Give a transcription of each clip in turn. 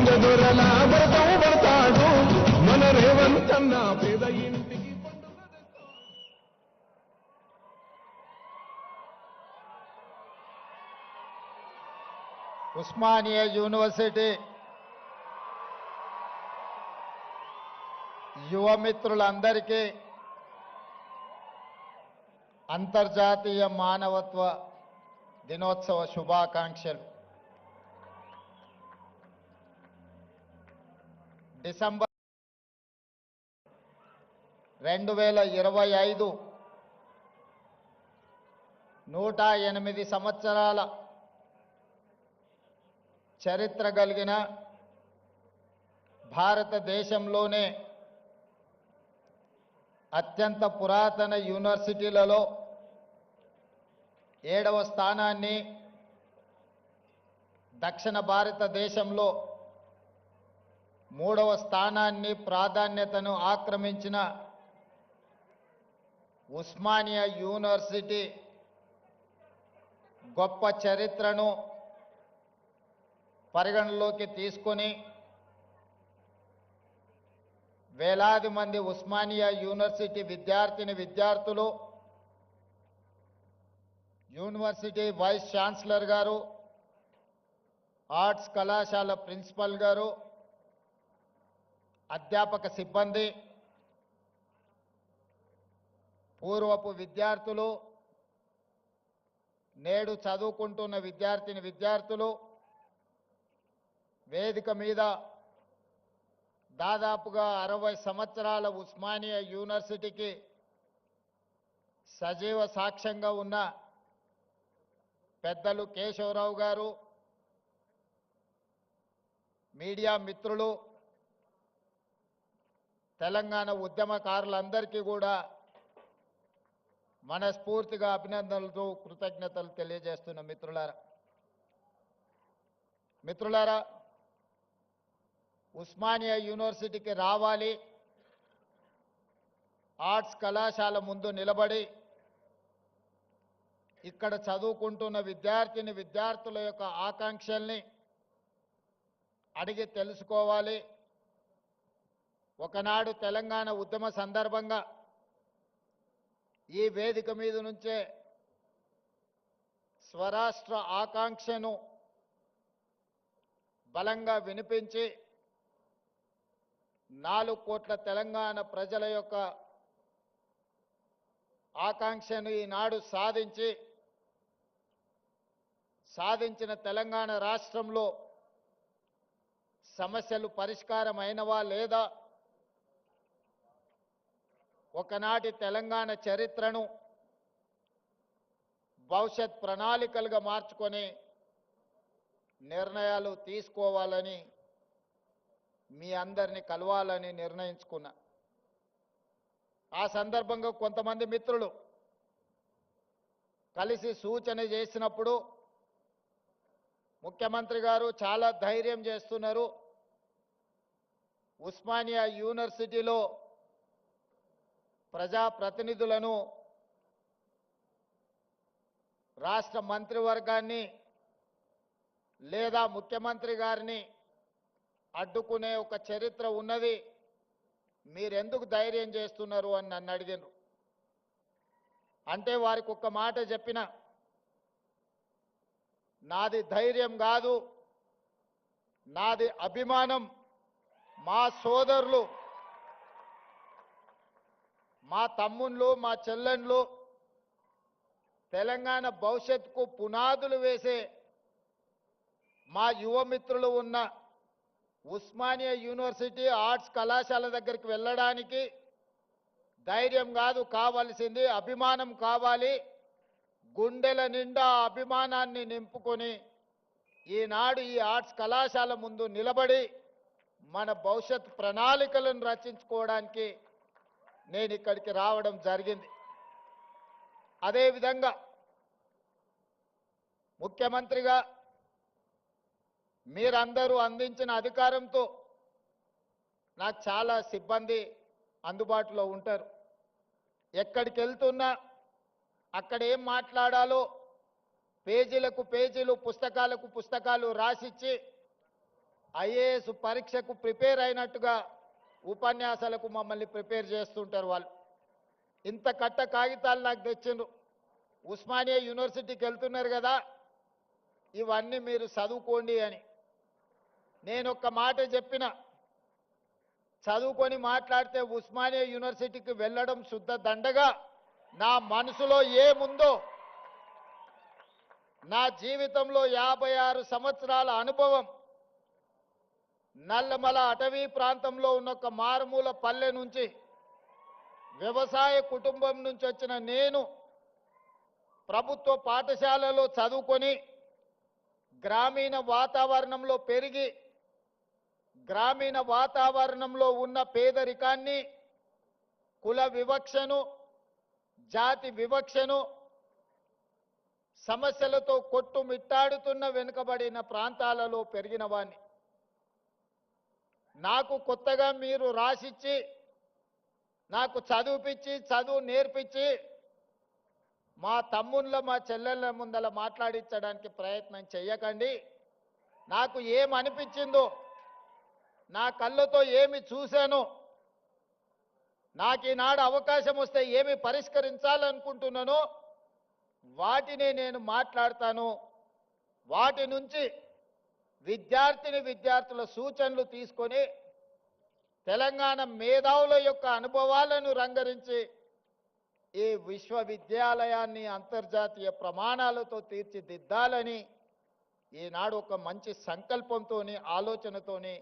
దొరల వ్రతం పడతాడు మన రేవంతన్న పేద ఇంటికి ఉస్మానియా యూనివర్సిటీ యువమిత్రులందరికీ అంతర్జాతీయ మానవత్వ దినోత్సవ శుభాకాంక్షలు. డిసెంబర్ 2025 108 సంవత్సరాల చరిత్ర కలిగిన భారతదేశంలోనే అత్యంత పురాతన యూనివర్సిటీలలో 7వ స్థానాన్ని, దక్షిణ భారతదేశంలో 3వ స్థానాన్ని ప్రాధాన్యతను ఆక్రమించిన ఉస్మానియా యూనివర్సిటీ గొప్ప చరిత్రను పరిగణలోకి తీసుకొని వేలాది మంది ఉస్మానియా యూనివర్సిటీ విద్యార్థులు, యూనివర్సిటీ వైస్ ఛాన్సలర్ గారు, ఆర్ట్స్ కళాశాల ప్రిన్సిపల్ గారు, అధ్యాపక సిబ్బంది, పూర్వపు విద్యార్థులు, నేడు చదువుకుంటున్న విద్యార్థులు వేదిక మీద దాదాపుగా 60 సంవత్సరాల ఉస్మానియా యూనివర్సిటీకి సజీవ సాక్ష్యంగా ఉన్న పెద్దలు కేశవరావు గారు, మీడియా మిత్రులు, తెలంగాణ ఉద్యమకారులందరికీ కూడా మనస్ఫూర్తిగా అభినందనలతో కృతజ్ఞతలు తెలియజేస్తున్న మిత్రులారా, ఉస్మానియా యూనివర్సిటీకి రావాలి, ఆర్ట్స్ కళాశాల ముందు నిలబడి ఇక్కడ చదువుకుంటున్న విద్యార్థుల యొక్క ఆకాంక్షల్ని అడిగి తెలుసుకోవాలి. ఒకనాడు తెలంగాణ ఉద్యమ సందర్భంగా ఈ వేదిక మీద నుంచే స్వరాష్ట్ర ఆకాంక్షను బలంగా వినిపించి 4 కోట్ల తెలంగాణ ప్రజల యొక్క ఆకాంక్షను ఈనాడు సాధించిన తెలంగాణ రాష్ట్రంలో సమస్యలు పరిష్కారమైనవా లేదా, ఒకనాటి తెలంగాణ చరిత్రను భవిష్యత్ ప్రణాళికలుగా మార్చుకొని నిర్ణయాలు తీసుకోవాలని మీ అందరినీ కలవాలని నిర్ణయించుకున్నా. ఆ సందర్భంగా కొంతమంది మిత్రులు కలిసి సూచన చేసినప్పుడు ముఖ్యమంత్రి గారు చాలా ధైర్యం చేస్తున్నారు, ఉస్మానియా యూనివర్సిటీలో ప్రజాప్రతినిధులను, రాష్ట్ర మంత్రివర్గాన్ని లేదా ముఖ్యమంత్రి గారిని అడ్డుకునే ఒక చరిత్ర ఉన్నది, మీరెందుకు ధైర్యం చేస్తున్నారు అని నన్ను అడిగారు. అంటే వారికి ఒక్క మాట చెప్పిన, నాది ధైర్యం కాదు, నాది అభిమానం. మా సోదరులు, మా తమ్ముళ్ళు, మా చెల్లెళ్ళు తెలంగాణ భవిష్యత్తుకు పునాదులు వేసే మా యువమిత్రులు ఉన్న ఉస్మానియా యూనివర్సిటీ ఆర్ట్స్ కళాశాల దగ్గరికి వెళ్ళడానికి ధైర్యం కాదు కావాల్సింది, అభిమానం కావాలి. గుండెల నిండా అభిమానాన్ని నింపుకొని ఈనాడు ఈ ఆర్ట్స్ కళాశాల ముందు నిలబడి మన భవిష్యత్ ప్రణాళికలను రచించుకోవడానికి నేను ఇక్కడికి రావడం జరిగింది. అదేవిధంగా ముఖ్యమంత్రిగా మీరందరూ అందించిన అధికారంతో నాకు చాలా సిబ్బంది అందుబాటులో ఉంటారు. ఎక్కడికి వెళ్తున్నా అక్కడ ఏం ఐఏఎస్ పరీక్షకు ప్రిపేర్ అయినట్టుగా ఉపన్యాసాలకు మమ్మల్ని ప్రిపేర్ చేస్తుంటారు వాళ్ళు. ఇంత కట్ట కాగితాలు నాకు తెచ్చిండ్రు. ఉస్మానియా యూనివర్సిటీకి వెళ్తున్నారు కదా, ఇవన్నీ మీరు చదువుకోండి అని. నేను ఒక్క మాట చెప్పిన, చదువుకొని మాట్లాడితే ఉస్మానియా యూనివర్సిటీకి వెళ్ళడం శుద్ధ దండగా. నా మనసులో ఏముందో, నా జీవితంలో 56 సంవత్సరాల అనుభవం, నల్లమల అటవీ ప్రాంతంలో ఉన్న ఒక మారుమూల పల్లె నుంచి, వ్యవసాయ కుటుంబం నుంచి వచ్చిన నేను ప్రభుత్వ పాఠశాలలో చదువుకొని గ్రామీణ వాతావరణంలో పెరిగి గ్రామీణ వాతావరణంలో ఉన్న పేదరికాన్ని, కుల వివక్షను, జాతి వివక్షను, సమస్యలతో కొట్టుమిట్టాడుతున్న వెనుకబడిన ప్రాంతాలలో పెరిగిన వాణ్ణి. నాకు కొత్తగా మీరు రాసిచ్చి, నాకు చదువుపిచ్చి, చదువు నేర్పించి, మా తమ్ముళ్ళ మా చెల్లెళ్ళ ముందల మాట్లాడించడానికి ప్రయత్నం చెయ్యకండి. నాకు ఏమనిపించిందో, నా కళ్ళతో ఏమి చూశానో, నాకు ఈనాడు అవకాశం వస్తే ఏమి పరిష్కరించాలనుకుంటున్నానో వాటినే నేను మాట్లాడతాను. వాటి నుంచి విద్యార్థుల సూచనలు తీసుకొని తెలంగాణ మేధావుల యొక్క అనుభవాలను రంగరించి ఈ విశ్వవిద్యాలయాన్ని అంతర్జాతీయ ప్రమాణాలతో తీర్చిదిద్దాలని ఈనాడు ఒక మంచి సంకల్పంతోని, ఆలోచనతోని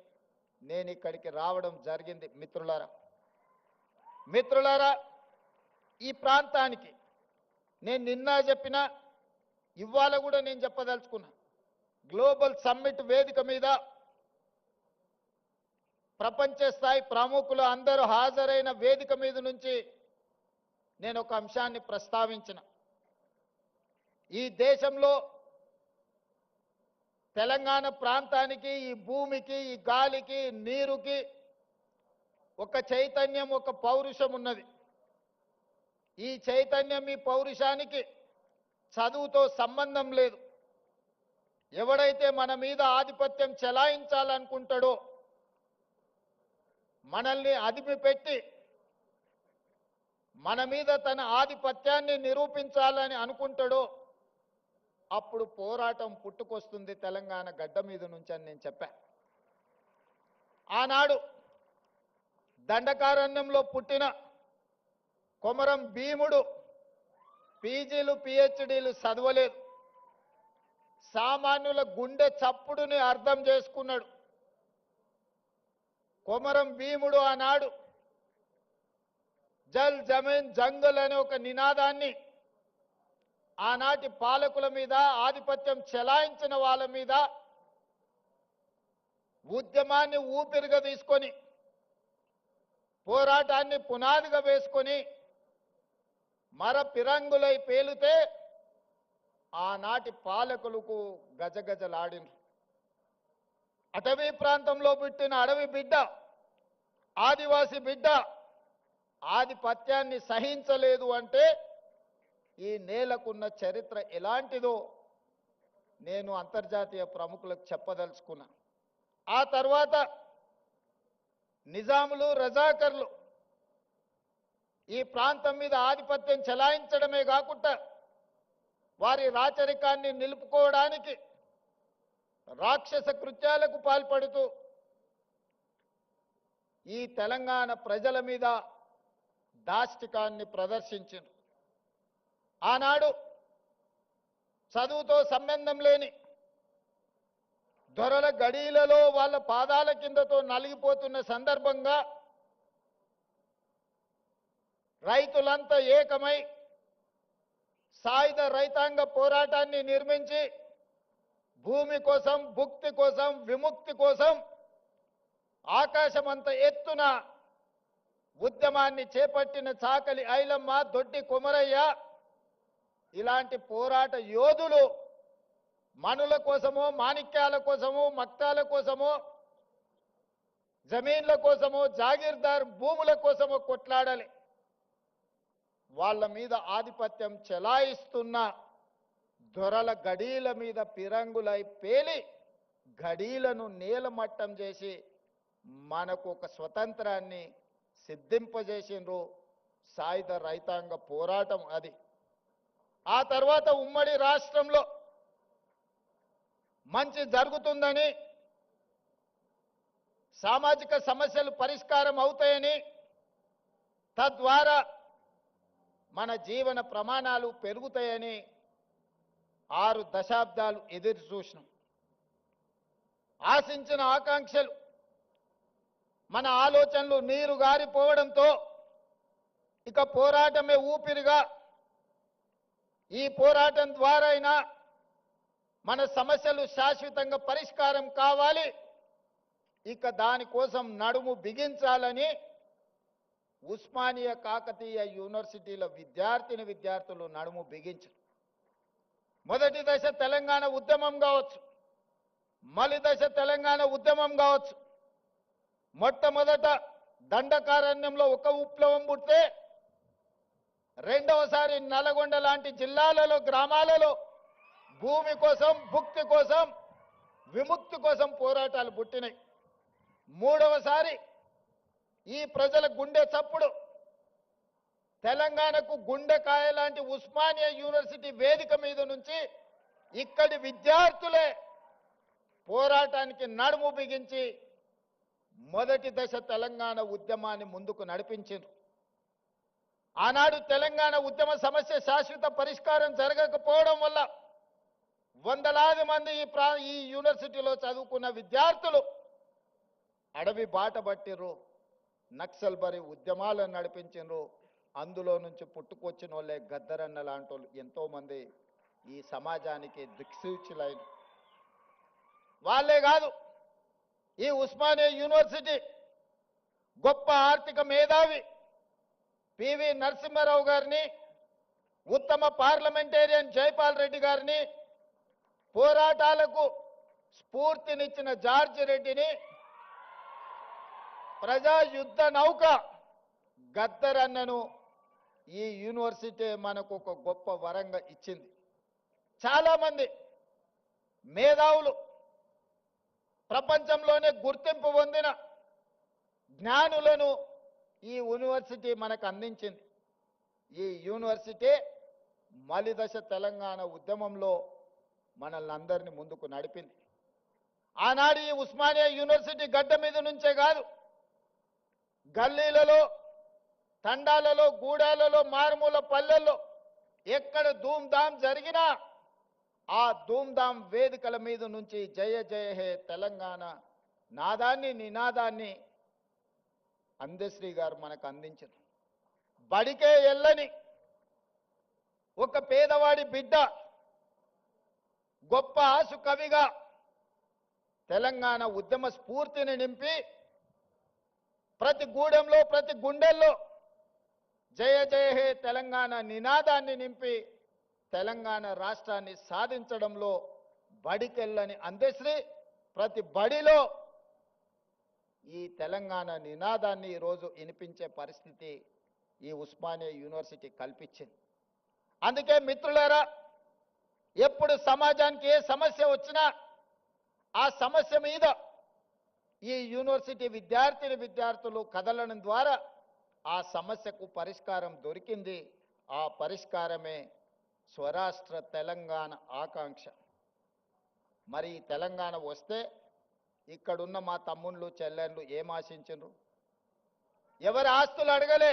నేను ఇక్కడికి రావడం జరిగింది. మిత్రులారా, ఈ ప్రాంతానికి నేను నిన్న చెప్పిన, ఇవాళ కూడా నేను చెప్పదలుచుకున్నా. గ్లోబల్ సమ్మిట్ వేదిక మీద ప్రపంచ స్థాయి ప్రముఖులు అందరూ హాజరైన వేదిక మీద నుంచి నేను ఒక అంశాన్ని ప్రస్తావించిన. ఈ దేశంలో తెలంగాణ ప్రాంతానికి, ఈ భూమికి, ఈ గాలికి, నీరుకి ఒక చైతన్యం, ఒక పౌరుషం ఉన్నది. ఈ చైతన్యం, ఈ పౌరుషానికి చదువుతో సంబంధం లేదు. ఎవడైతే మన మీద ఆధిపత్యం చెలాయించాలనుకుంటాడో, మనల్ని అదిమి పెట్టి మన మీద తన ఆధిపత్యాన్ని నిరూపించాలని అనుకుంటాడో, అప్పుడు పోరాటం పుట్టుకొస్తుంది తెలంగాణ గడ్డ మీద నుంచి అని నేను చెప్పా. ఆనాడు దండకారణ్యంలో పుట్టిన కొమరం భీముడు పీజీలు, పిహెచ్డీలు చదవలేదు. సామాన్యుల గుండె చప్పుడుని అర్థం చేసుకున్నాడు. కొమరం భీముడు ఆనాడు జల్ జమీన్ జంగల్ అనే ఒక నినాదాన్ని ఆనాటి పాలకుల మీద, ఆధిపత్యం చెలాయించిన వాళ్ళ మీద ఉద్యమాన్ని ఊపిరిగా తీసుకొని, పోరాటాన్ని పునాదిగా వేసుకొని మర పిరంగులై పేలితే ఆనాటి పాలకులకు గజగజలాడినరు. అటవీ ప్రాంతంలో పుట్టిన అడవి బిడ్డ, ఆదివాసి బిడ్డ ఆధిపత్యాన్ని సహించలేదు అంటే ఈ నేలకున్న చరిత్ర ఎలాంటిదో నేను అంతర్జాతీయ ప్రముఖులకు చెప్పదలుచుకున్నా. ఆ తర్వాత నిజాములు, రజాకర్లు ఈ ప్రాంతం మీద ఆధిపత్యం చెలాయించడమే కాకుండా వారి రాచరికాన్ని నిలుపుకోవడానికి రాక్షస కృత్యాలకు పాల్పడుతూ ఈ తెలంగాణ ప్రజల మీద దాష్టికాన్ని ప్రదర్శించారు. ఆనాడు చదువుతో సంబంధం లేని దొరల గడీలలో వాళ్ళ పాదాల కిందతో నలిగిపోతున్న సందర్భంగా రైతులంతా ఏకమై సాయుధ రైతాంగ పోరాటాన్ని నిర్మించి భూమి కోసం, భుక్తి కోసం, విముక్తి కోసం ఆకాశమంత ఎత్తున ఉద్యమాన్ని చేపట్టిన చాకలి ఐలమ్మ, దొడ్డి కొమరయ్య ఇలాంటి పోరాట యోధులు మనుల కోసమో, మాణిక్యాల కోసమో, మక్తాల కోసమో, జమీన్ల కోసమో, జాగీర్దార్ భూముల కోసమో కొట్లాడాలి. వాళ్ళ మీద ఆధిపత్యం చెలాయిస్తున్న దొరల గడీల మీద పిరంగులై పేలి గడీలను నేలమట్టం చేసి మనకు ఒక స్వతంత్రాన్ని సిద్ధింపజేసిండ్రు. సాయుధ రైతాంగ పోరాటం అది. ఆ తర్వాత ఉమ్మడి రాష్ట్రంలో మంచి జరుగుతుందని, సామాజిక సమస్యలు పరిష్కారం అవుతాయని, తద్వారా మన జీవన ప్రమాణాలు పెరుగుతాయని 6 దశాబ్దాలు ఎదురు చూసినాం. ఆశించిన ఆకాంక్షలు, మన ఆలోచనలు నీరు గారిపోవడంతో ఇక పోరాటమే ఊపిరిగా, ఈ పోరాటం ద్వారా అయినా మన సమస్యలు శాశ్వతంగా పరిష్కారం కావాలి, ఇక దానికోసం నడుము బిగించాలని ఉస్మానియా కాకతీయ యూనివర్సిటీల విద్యార్థులు నడుము బిగించారు. మొదటి దశ తెలంగాణ ఉద్యమం కావచ్చు, మలి దశ తెలంగాణ ఉద్యమం కావచ్చు. మొట్టమొదట దండకారణ్యంలో ఒక విప్లవం పుడితే, రెండవసారి నల్గొండ లాంటి జిల్లాలలో, గ్రామాలలో భూమి కోసం, భుక్తి కోసం, విముక్తి కోసం పోరాటాలు పుట్టినాయి. మూడవసారి ఈ ప్రజల గుండె చప్పుడు తెలంగాణకు గుండెకాయ లాంటి ఉస్మానియా యూనివర్సిటీ వేదిక మీద నుంచి ఇక్కడి విద్యార్థులే పోరాటానికి నడుము బిగించి మొదటి దశ తెలంగాణ ఉద్యమాన్ని ముందుకు నడిపించారు. ఆనాడు తెలంగాణ ఉద్యమ సమస్య శాశ్వత పరిష్కారం జరగకపోవడం వల్ల వందలాది మంది ఈ యూనివర్సిటీలో చదువుకున్న విద్యార్థులు అడవి బాట పట్టిర్రు, నక్సల్ బరి ఉద్యమాలను నడిపించారు. అందులో నుంచి పుట్టుకొచ్చిన వాళ్ళే గద్దరన్న లాంటి వాళ్ళు ఎంతో మంది ఈ సమాజానికి దిక్సూచులైన వాళ్ళే కాదు. ఈ ఉస్మానియా యూనివర్సిటీ గొప్ప ఆర్థిక మేధావి పివి నరసింహారావు గారిని, ఉత్తమ పార్లమెంటేరియన్ జైపాల్ రెడ్డి గారిని, పోరాటాలకు స్ఫూర్తినిచ్చిన జార్జి రెడ్డిని, ప్రజా యుద్ధ నౌక గద్దరన్నను ఈ యూనివర్సిటీ మనకు ఒక గొప్ప వరంగా ఇచ్చింది. చాలా మంది మేధావులు, ప్రపంచంలోనే గుర్తింపు పొందిన జ్ఞానులను ఈ యూనివర్సిటీ మనకు అందించింది. ఈ యూనివర్సిటీ మలిదశ తెలంగాణ ఉద్యమంలో మనల్ని అందరినీ ముందుకు నడిపింది. ఆనాడు ఈ ఉస్మానియా యూనివర్సిటీ గడ్డ మీద నుంచే కాదు, గల్లీలలో, తండాలలో, గూడాలలో, మారుమూల పల్లెల్లో ఎక్కడ ధూమ్ధాం జరిగినా ఆ ధూమ్ధాం వేదికల మీద నుంచి జయ జయ హే తెలంగాణ నాదాన్ని, నినాదాన్ని అందశ్రీ గారు మనకు అందించారు. బడికే ఎల్లని ఒక పేదవాడి బిడ్డ గొప్ప ఆసు కవిగా తెలంగాణ ఉద్యమ స్ఫూర్తిని నింపి ప్రతి గూడెంలో, ప్రతి గుండెల్లో జయ జయ హే తెలంగాణ నినాదాన్ని నింపి తెలంగాణ రాష్ట్రాన్ని సాధించడంలో బడికెళ్ళని అందశ్రీ ప్రతి బడిలో ఈ తెలంగాణ నినాదాన్ని ఈరోజు వినిపించే పరిస్థితి ఈ ఉస్మానియా యూనివర్సిటీ కల్పించింది. అందుకే మిత్రులారా, ఎప్పుడు సమాజానికి ఏ సమస్య వచ్చినా ఆ సమస్య మీద ఈ యూనివర్సిటీ విద్యార్థులు కదలడం ద్వారా ఆ సమస్యకు పరిష్కారం దొరికింది. ఆ పరిష్కారమే స్వరాష్ట్ర తెలంగాణ ఆకాంక్ష. మరి ఈ తెలంగాణ వస్తే ఇక్కడున్న మా తమ్ముళ్ళు, చెల్లెళ్ళు ఏం ఆశించరు? ఎవరి ఆస్తులు అడగలే,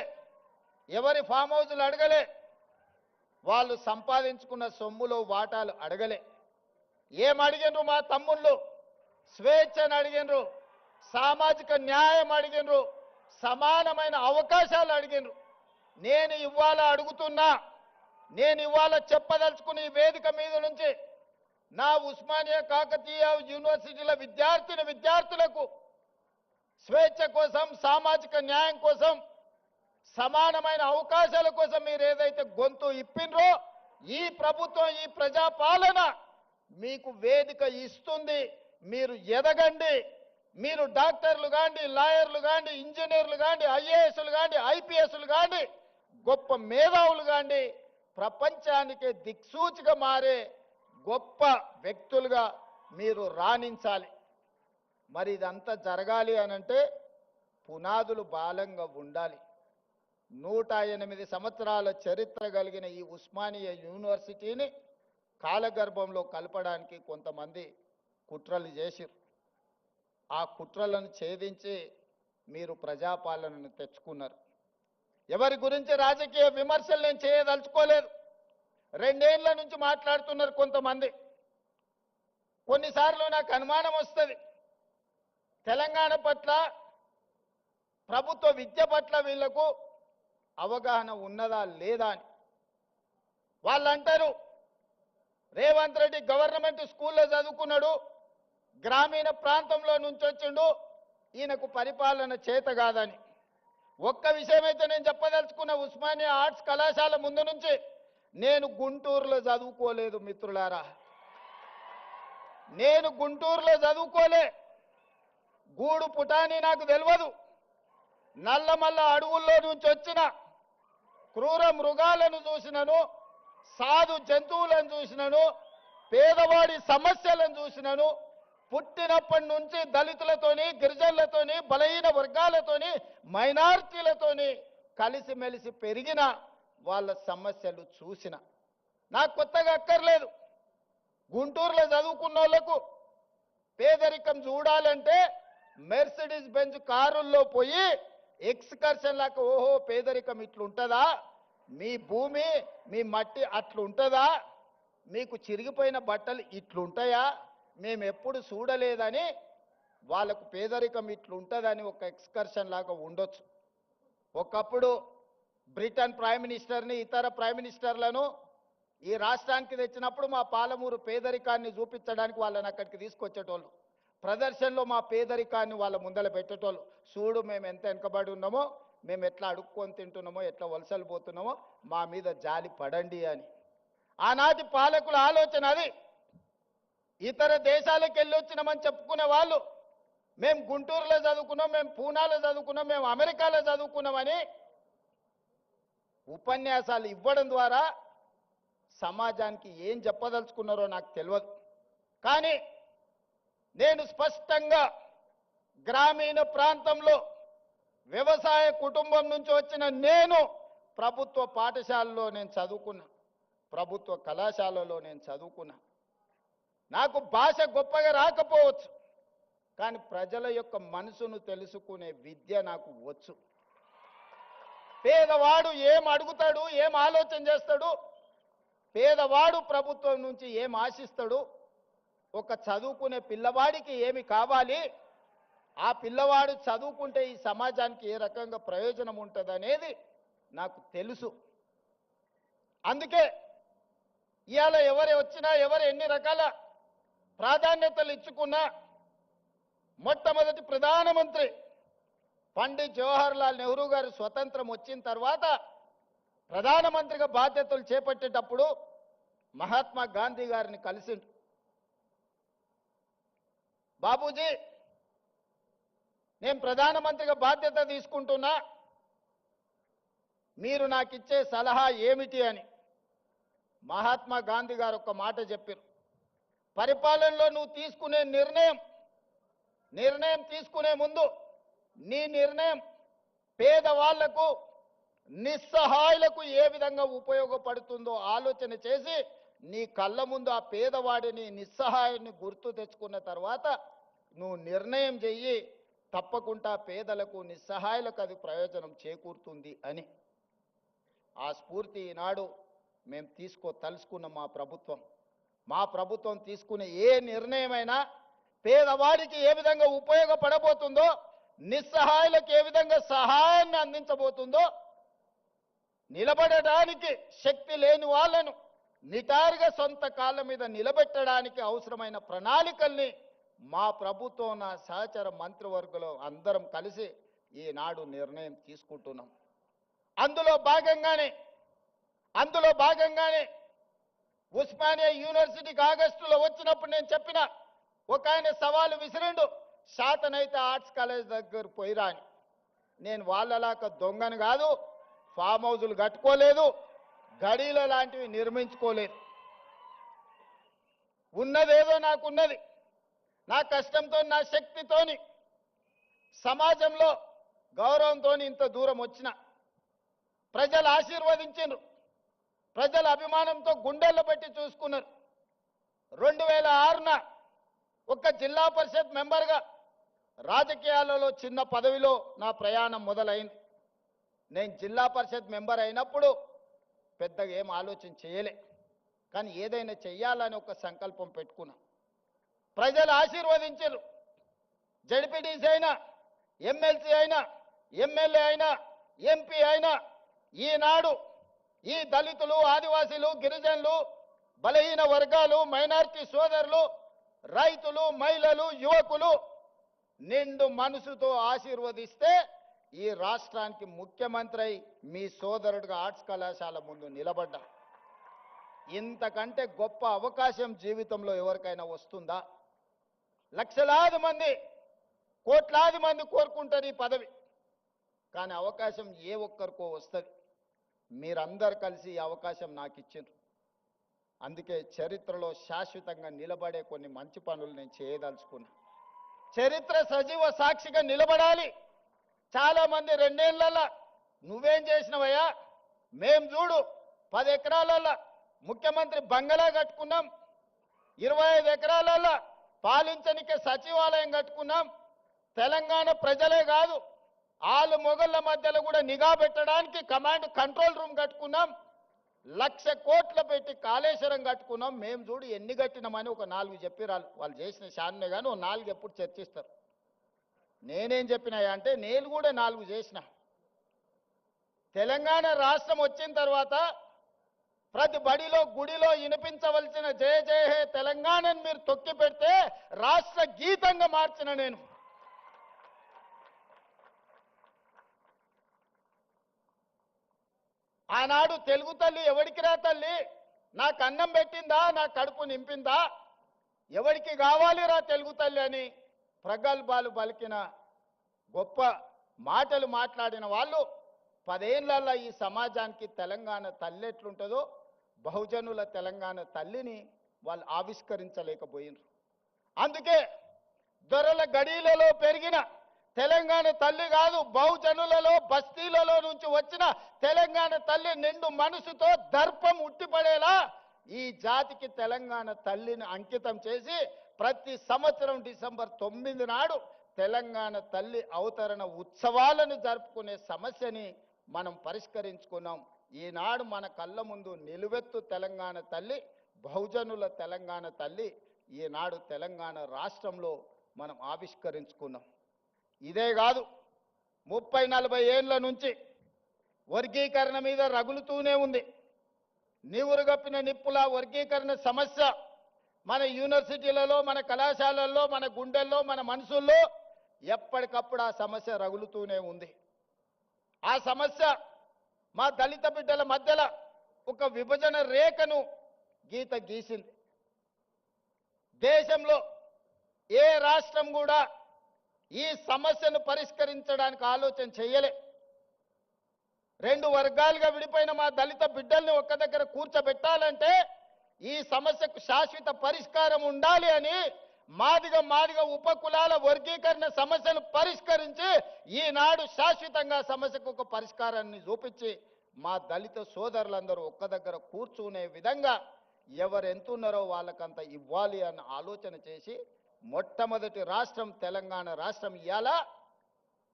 ఎవరి ఫామ్ హౌజులు అడగలే, వాళ్ళు సంపాదించుకున్న సొమ్ములో వాటాలు అడగలే. ఏం అడిగినరు మా తమ్ముళ్ళు? స్వేచ్ఛను అడిగినరు, సామాజిక న్యాయం అడిగినరు, సమానమైన అవకాశాలు అడిగినరు. నేను ఇవాళ అడుగుతున్నా, నేను ఇవాళ చెప్పదలుచుకున్న ఈ వేదిక మీద నుంచి నా ఉస్మానియా కాకతీయ యూనివర్సిటీల విద్యార్థులకు స్వేచ్ఛ కోసం, సామాజిక న్యాయం కోసం, సమానమైన అవకాశాల కోసం మీరు ఏదైతే గొంతు ఇప్పినరో ఈ ప్రభుత్వం, ఈ ప్రజాపాలన మీకు వేదిక ఇస్తుంది. మీరు ఎదగండి. మీరు డాక్టర్లు కాండి, లాయర్లు కాండి, ఇంజనీర్లు కాండి, ఐఏఎస్లు కాండి, ఐపీఎస్లు కాండి, గొప్ప మేధావులు కాండి, ప్రపంచానికి దిక్సూచిగా మారే గొప్ప వ్యక్తులుగా మీరు రాణించాలి. మరి ఇదంతా జరగాలి అనంటే పునాదులు బలంగా ఉండాలి. 108 సంవత్సరాల చరిత్ర కలిగిన ఈ ఉస్మానియా యూనివర్సిటీని కాలగర్భంలో కలపడానికి కొంతమంది కుట్రలు చేసిరు. ఆ కుట్రలను ఛేదించి మీరు ప్రజాపాలనను తెచ్చుకున్నారు. ఎవరి గురించి రాజకీయ విమర్శలు నేను చేయదలుచుకోలేదు. 2 ఏళ్ల నుంచి మాట్లాడుతున్నారు కొంతమంది. కొన్నిసార్లు నాకు అనుమానం వస్తుంది, తెలంగాణ పట్ల, ప్రభుత్వ విద్య పట్ల వీళ్లకు అవగాహన ఉన్నదా లేదా అని. వాళ్ళు అంటారు, రేవంత్ రెడ్డి గవర్నమెంట్ స్కూల్లో చదువుకున్నాడు, గ్రామీణ ప్రాంతంలో నుంచి వచ్చిండు, ఈయనకు పరిపాలన చేత కాదని. ఒక్క విషయమైతే నేను చెప్పదలుచుకున్న, ఉస్మానియా ఆర్ట్స్ కళాశాల ముందు నుంచి నేను గుంటూరులో చదువుకోలేదు మిత్రులారా. నేను గుంటూరులో చదువుకోలే. గూడు పుటాని నాకు తెలియదు. నల్లమల్ల అడవుల్లో నుంచి వచ్చిన క్రూర మృగాలను చూసినను, సాధు జంతువులను చూసినను, పేదవాడి సమస్యలను చూసినను. పుట్టినప్పటి నుంచి దళితులతోని, గిరిజనులతోని, బలహీన వర్గాలతోని, మైనారిటీలతోని కలిసిమెలిసి పెరిగిన వాళ్ళ సమస్యలు చూసిన. నాకు కొత్తగా అక్కర్లేదు. గుంటూరులో చదువుకున్న వాళ్ళకు పేదరికం చూడాలంటే మెర్సిడీస్ బెంజ్ కారుల్లో పోయి ఎక్స్కర్షన్ లాగా, ఓహో పేదరికం ఇట్లుంటుందా, మీ భూమి మీ మట్టి అట్లుంటుందా, మీకు చిరిగిపోయిన బట్టలు ఇట్లుంటాయా, మేము ఎప్పుడు చూడలేదని వాళ్ళకు పేదరికం ఇట్లుంటుందని ఒక ఎక్స్కర్షన్ లాగా ఉండొచ్చు. ఒకప్పుడు బ్రిటన్ ప్రైమ్ మినిస్టర్ని, ఇతర ప్రైమ్ మినిస్టర్లను ఈ రాష్ట్రానికి తెచ్చినప్పుడు మా పాలమూరు పేదరికాన్ని చూపించడానికి వాళ్ళని అక్కడికి తీసుకొచ్చేటోళ్ళు. ప్రదర్శనలో మా పేదరికాన్ని వాళ్ళ ముందర పెట్టేటోళ్ళు. చూడు మేము ఎంత వెనుకబడి ఉన్నామో, మేము ఎట్లా అడుక్కొని తింటున్నామో, ఎట్లా వలసలు పోతున్నామో, మా మీద జాలి పడండి అని. ఆనాటి పాలకుల ఆలోచన అది. ఇతర దేశాలకు వెళ్ళి వచ్చినామని చెప్పుకునే వాళ్ళు, మేము గుంటూరులో చదువుకున్నాం, మేము పూనాలో చదువుకున్నాం, మేము అమెరికాలో చదువుకున్నామని ఉపన్యాసాలు ఇవ్వడం ద్వారా సమాజానికి ఏం చెప్పదలుచుకున్నారో నాకు తెలియదు. కానీ నేను స్పష్టంగా గ్రామీణ ప్రాంతంలో వ్యవసాయ కుటుంబం నుంచి వచ్చిన నేను ప్రభుత్వ పాఠశాలలో నేను చదువుకున్నా, ప్రభుత్వ కళాశాలలో నేను చదువుకున్నా. నాకు భాష గొప్పగా రాకపోవచ్చు, కానీ ప్రజల యొక్క మనసును తెలుసుకునే విద్య నాకు వచ్చు. పేదవాడు ఏం అడుగుతాడు, ఏం ఆలోచన చేస్తాడు, పేదవాడు ప్రభుత్వం నుంచి ఏం ఆశిస్తాడు, ఒక చదువుకునే పిల్లవాడికి ఏమి కావాలి, ఆ పిల్లవాడు చదువుకుంటే ఈ సమాజానికి ఏ రకంగా ప్రయోజనం ఉంటుంది అనేది నాకు తెలుసు. అందుకే ఇవాళ ఎవరు వచ్చినా, ఎవరు ఎన్ని రకాల ప్రాధాన్యతలు ఇచ్చుకున్నా, మొట్టమొదటి ప్రధానమంత్రి పండిత్ జవహర్లాల్ నెహ్రూ గారు స్వతంత్రం వచ్చిన తర్వాత ప్రధానమంత్రిగా బాధ్యతలు చేపట్టేటప్పుడు మహాత్మా గాంధీ గారిని కలిసిండు. బాబూజీ, నేను ప్రధానమంత్రిగా బాధ్యత తీసుకుంటున్నా, మీరు నాకు ఇచ్చే సలహా ఏమిటి అని. మహాత్మా గాంధీ గారు ఒక మాట చెప్పారు, పరిపాలనలో నువ్వు తీసుకునే నిర్ణయం తీసుకునే ముందు నీ నిర్ణయం పేదవాళ్లకు, నిస్సహాయులకు ఏ విధంగా ఉపయోగపడుతుందో ఆలోచన చేసి నీ కళ్ళ ముందు ఆ పేదవాడిని, నిస్సహాయుని గుర్తు తెచ్చుకున్న తర్వాత నువ్వు నిర్ణయం చెయ్యి, తప్పకుండా పేదలకు, నిస్సహాయులకు అది ప్రయోజనం చేకూరుతుంది అని. ఆ స్ఫూర్తి ఈనాడు మేము తలుసుకున్న మా ప్రభుత్వం తీసుకునే ఏ నిర్ణయమైనా పేదవాడికి ఏ విధంగా ఉపయోగపడబోతుందో, నిస్సహాయులకు ఏ విధంగా సహాయాన్ని అందించబోతుందో, నిలబడడానికి శక్తి లేని వాళ్ళను నిటారుగా సొంత కాళ్ళ మీద నిలబెట్టడానికి అవసరమైన ప్రణాళికల్ని మా ప్రభుత్వం, నా సహచర మంత్రివర్గంలో అందరం కలిసి ఈనాడు నిర్ణయం తీసుకుంటున్నాం. అందులో భాగంగానే ఉస్మానియా యూనివర్సిటీకి ఆగస్టులో వచ్చినప్పుడు నేను చెప్పిన, ఒక ఆయన సవాలు విసిరిండు, శాతనైతే ఆర్ట్స్ కాలేజ్ దగ్గర పోయిరా అని. నేను వాళ్ళలాక దొంగను కాదు, ఫామ్ హౌజులు కట్టుకోలేదు, గడీల లాంటివి నిర్మించుకోలేదు. ఉన్నదేదో నాకున్నది. నా కష్టంతో నా శక్తితోని సమాజంలో గౌరవంతో ఇంత దూరం వచ్చిన ప్రజలు ఆశీర్వదించారు. ప్రజల అభిమానంతో గుండెల్లో పెట్టి చూసుకున్నారు. 2006న ఒక జిల్లా పరిషత్ మెంబర్గా రాజకీయాలలో చిన్న పదవిలో నా ప్రయాణం మొదలైంది. నేను జిల్లా పరిషత్ మెంబర్ అయినప్పుడు పెద్దగా ఏం ఆలోచన చేయలే, కానీ ఏదైనా చెయ్యాలని ఒక సంకల్పం పెట్టుకున్నా. ప్రజలు ఆశీర్వదించారు. జడ్పీటీసీ అయినా, ఎమ్మెల్సీ అయినా, ఎమ్మెల్యే అయినా, ఎంపీ అయినా ఈనాడు ఈ దళితులు, ఆదివాసీలు, గిరిజనులు, బలహీన వర్గాలు, మైనారిటీ సోదరులు, రైతులు, మహిళలు, యువకులు నిండు మనసుతో ఆశీర్వదిస్తే ఈ రాష్ట్రానికి ముఖ్యమంత్రి అయి మీ సోదరుడిగా ఆర్ట్స్ కళాశాల ముందు నిలబడ్డా. ఇంతకంటే గొప్ప అవకాశం జీవితంలో ఎవరికైనా వస్తుందా? లక్షలాది మంది, కోట్లాది మంది కోరుకుంటారు ఈ పదవి, కానీ అవకాశం ఏ ఒక్కరికో వస్తుంది. మీరందరు కలిసి ఈ అవకాశం నాకు ఇచ్చిండ్రు. అందుకే చరిత్రలో శాశ్వతంగా నిలబడే కొన్ని మంచి పనులు నేను చేయదలుచుకున్నా. చరిత్ర సజీవ సాక్షిగా నిలబడాలి. చాలా మంది 2 ఏళ్లలో నువ్వేం చేసినవయ్యా, మేం చూడు 10 ఎకరాలలో ముఖ్యమంత్రి బంగళా కట్టుకున్నాం, 25 ఎకరాలలో పాలించనికే సచివాలయం కట్టుకున్నాం. తెలంగాణ ప్రజలే కాదు, ఆలు మొగళ్ళ మధ్యలో కూడా నిఘా పెట్టడానికి కమాండ్ కంట్రోల్ రూమ్ కట్టుకున్నాం. 1,00,000 కోట్లు పెట్టి కాళేశ్వరం కట్టుకున్నాం. మేము చూడు ఎన్ని కట్టినామని ఒక 4 చెప్పిరాలు. వాళ్ళు చేసిన శాన్నే కానీ ఓ 4 ఎప్పుడు చర్చిస్తారు. నేనేం చెప్పినాయా అంటే నేను కూడా 4 చేసిన. తెలంగాణ రాష్ట్రం వచ్చిన తర్వాత ప్రతి బడిలో, గుడిలో వినిపించవలసిన జయ జయ హే తెలంగాణని మీరు తొక్కి పెడితే రాష్ట్ర గీతంగా మార్చిన నేను. ఆనాడు తెలుగు తల్లి ఎవడికి రా తల్లి, నాకు అన్నం పెట్టిందా, నా కడుపు నింపిందా, ఎవడికి కావాలిరా తెలుగు తల్లి అని ప్రగల్భాలు పలికిన గొప్ప మాటలు మాట్లాడిన వాళ్ళు 10 ఏళ్లలో ఈ సమాజానికి తెలంగాణ తల్లి ఎట్లుంటుందో బహుజనుల తెలంగాణ తల్లిని వాళ్ళు ఆవిష్కరించలేకపోయినారు. అందుకే దొరల గడీలలో పెరిగిన తెలంగాణ తల్లి కాదు, బహుజనులలో బస్తీలలో నుంచి వచ్చిన తెలంగాణ తల్లి నిండు మనసుతో దర్పం ఉట్టిపడేలా ఈ జాతికి తెలంగాణ తల్లిని అంకితం చేసి ప్రతి సంవత్సరం డిసెంబర్ 9 నాడు తెలంగాణ తల్లి అవతరణ ఉత్సవాలను జరుపుకునే సమస్యని మనం పరిష్కరించుకున్నాం. ఈనాడు మన కళ్ళ ముందు నిలువెత్తు తెలంగాణ తల్లి, బహుజనుల తెలంగాణ తల్లి ఈనాడు తెలంగాణ రాష్ట్రంలో మనం ఆవిష్కరించుకున్నాం. ఇదే కాదు, 30-40 ఏళ్ల నుంచి వర్గీకరణ మీద రగులుతూనే ఉంది. నీవురుగప్పిన నిప్పుల వర్గీకరణ సమస్య మన యూనివర్సిటీలలో, మన కళాశాలల్లో, మన గుండెల్లో, మన మనసుల్లో ఎప్పటికప్పుడు ఆ సమస్య రగులుతూనే ఉంది. ఆ సమస్య మా దళిత బిడ్డల మధ్యలో ఒక విభజన రేఖను గీత గీసింది. దేశంలో ఏ రాష్ట్రం కూడా ఈ సమస్యను పరిష్కరించడానికి ఆలోచన చేయలే. 2 వర్గాలుగా విడిపోయిన మా దళిత బిడ్డల్ని ఒక్క దగ్గర కూర్చోబెట్టాలంటే ఈ సమస్యకు శాశ్వత పరిష్కారం ఉండాలి అని మాదిగ ఉపకులాల వర్గీకరణ సమస్యను పరిష్కరించి ఈనాడు శాశ్వతంగా సమస్యకు ఒక పరిష్కారాన్ని చూపించి మా దళిత సోదరులందరూ ఒక్క దగ్గర కూర్చునే విధంగా ఎవరెంతున్నారో వాళ్ళకంత ఇవ్వాలి అన్న ఆలోచన చేసి మొట్టమొదటి రాష్ట్రం తెలంగాణ రాష్ట్రం ఇయాల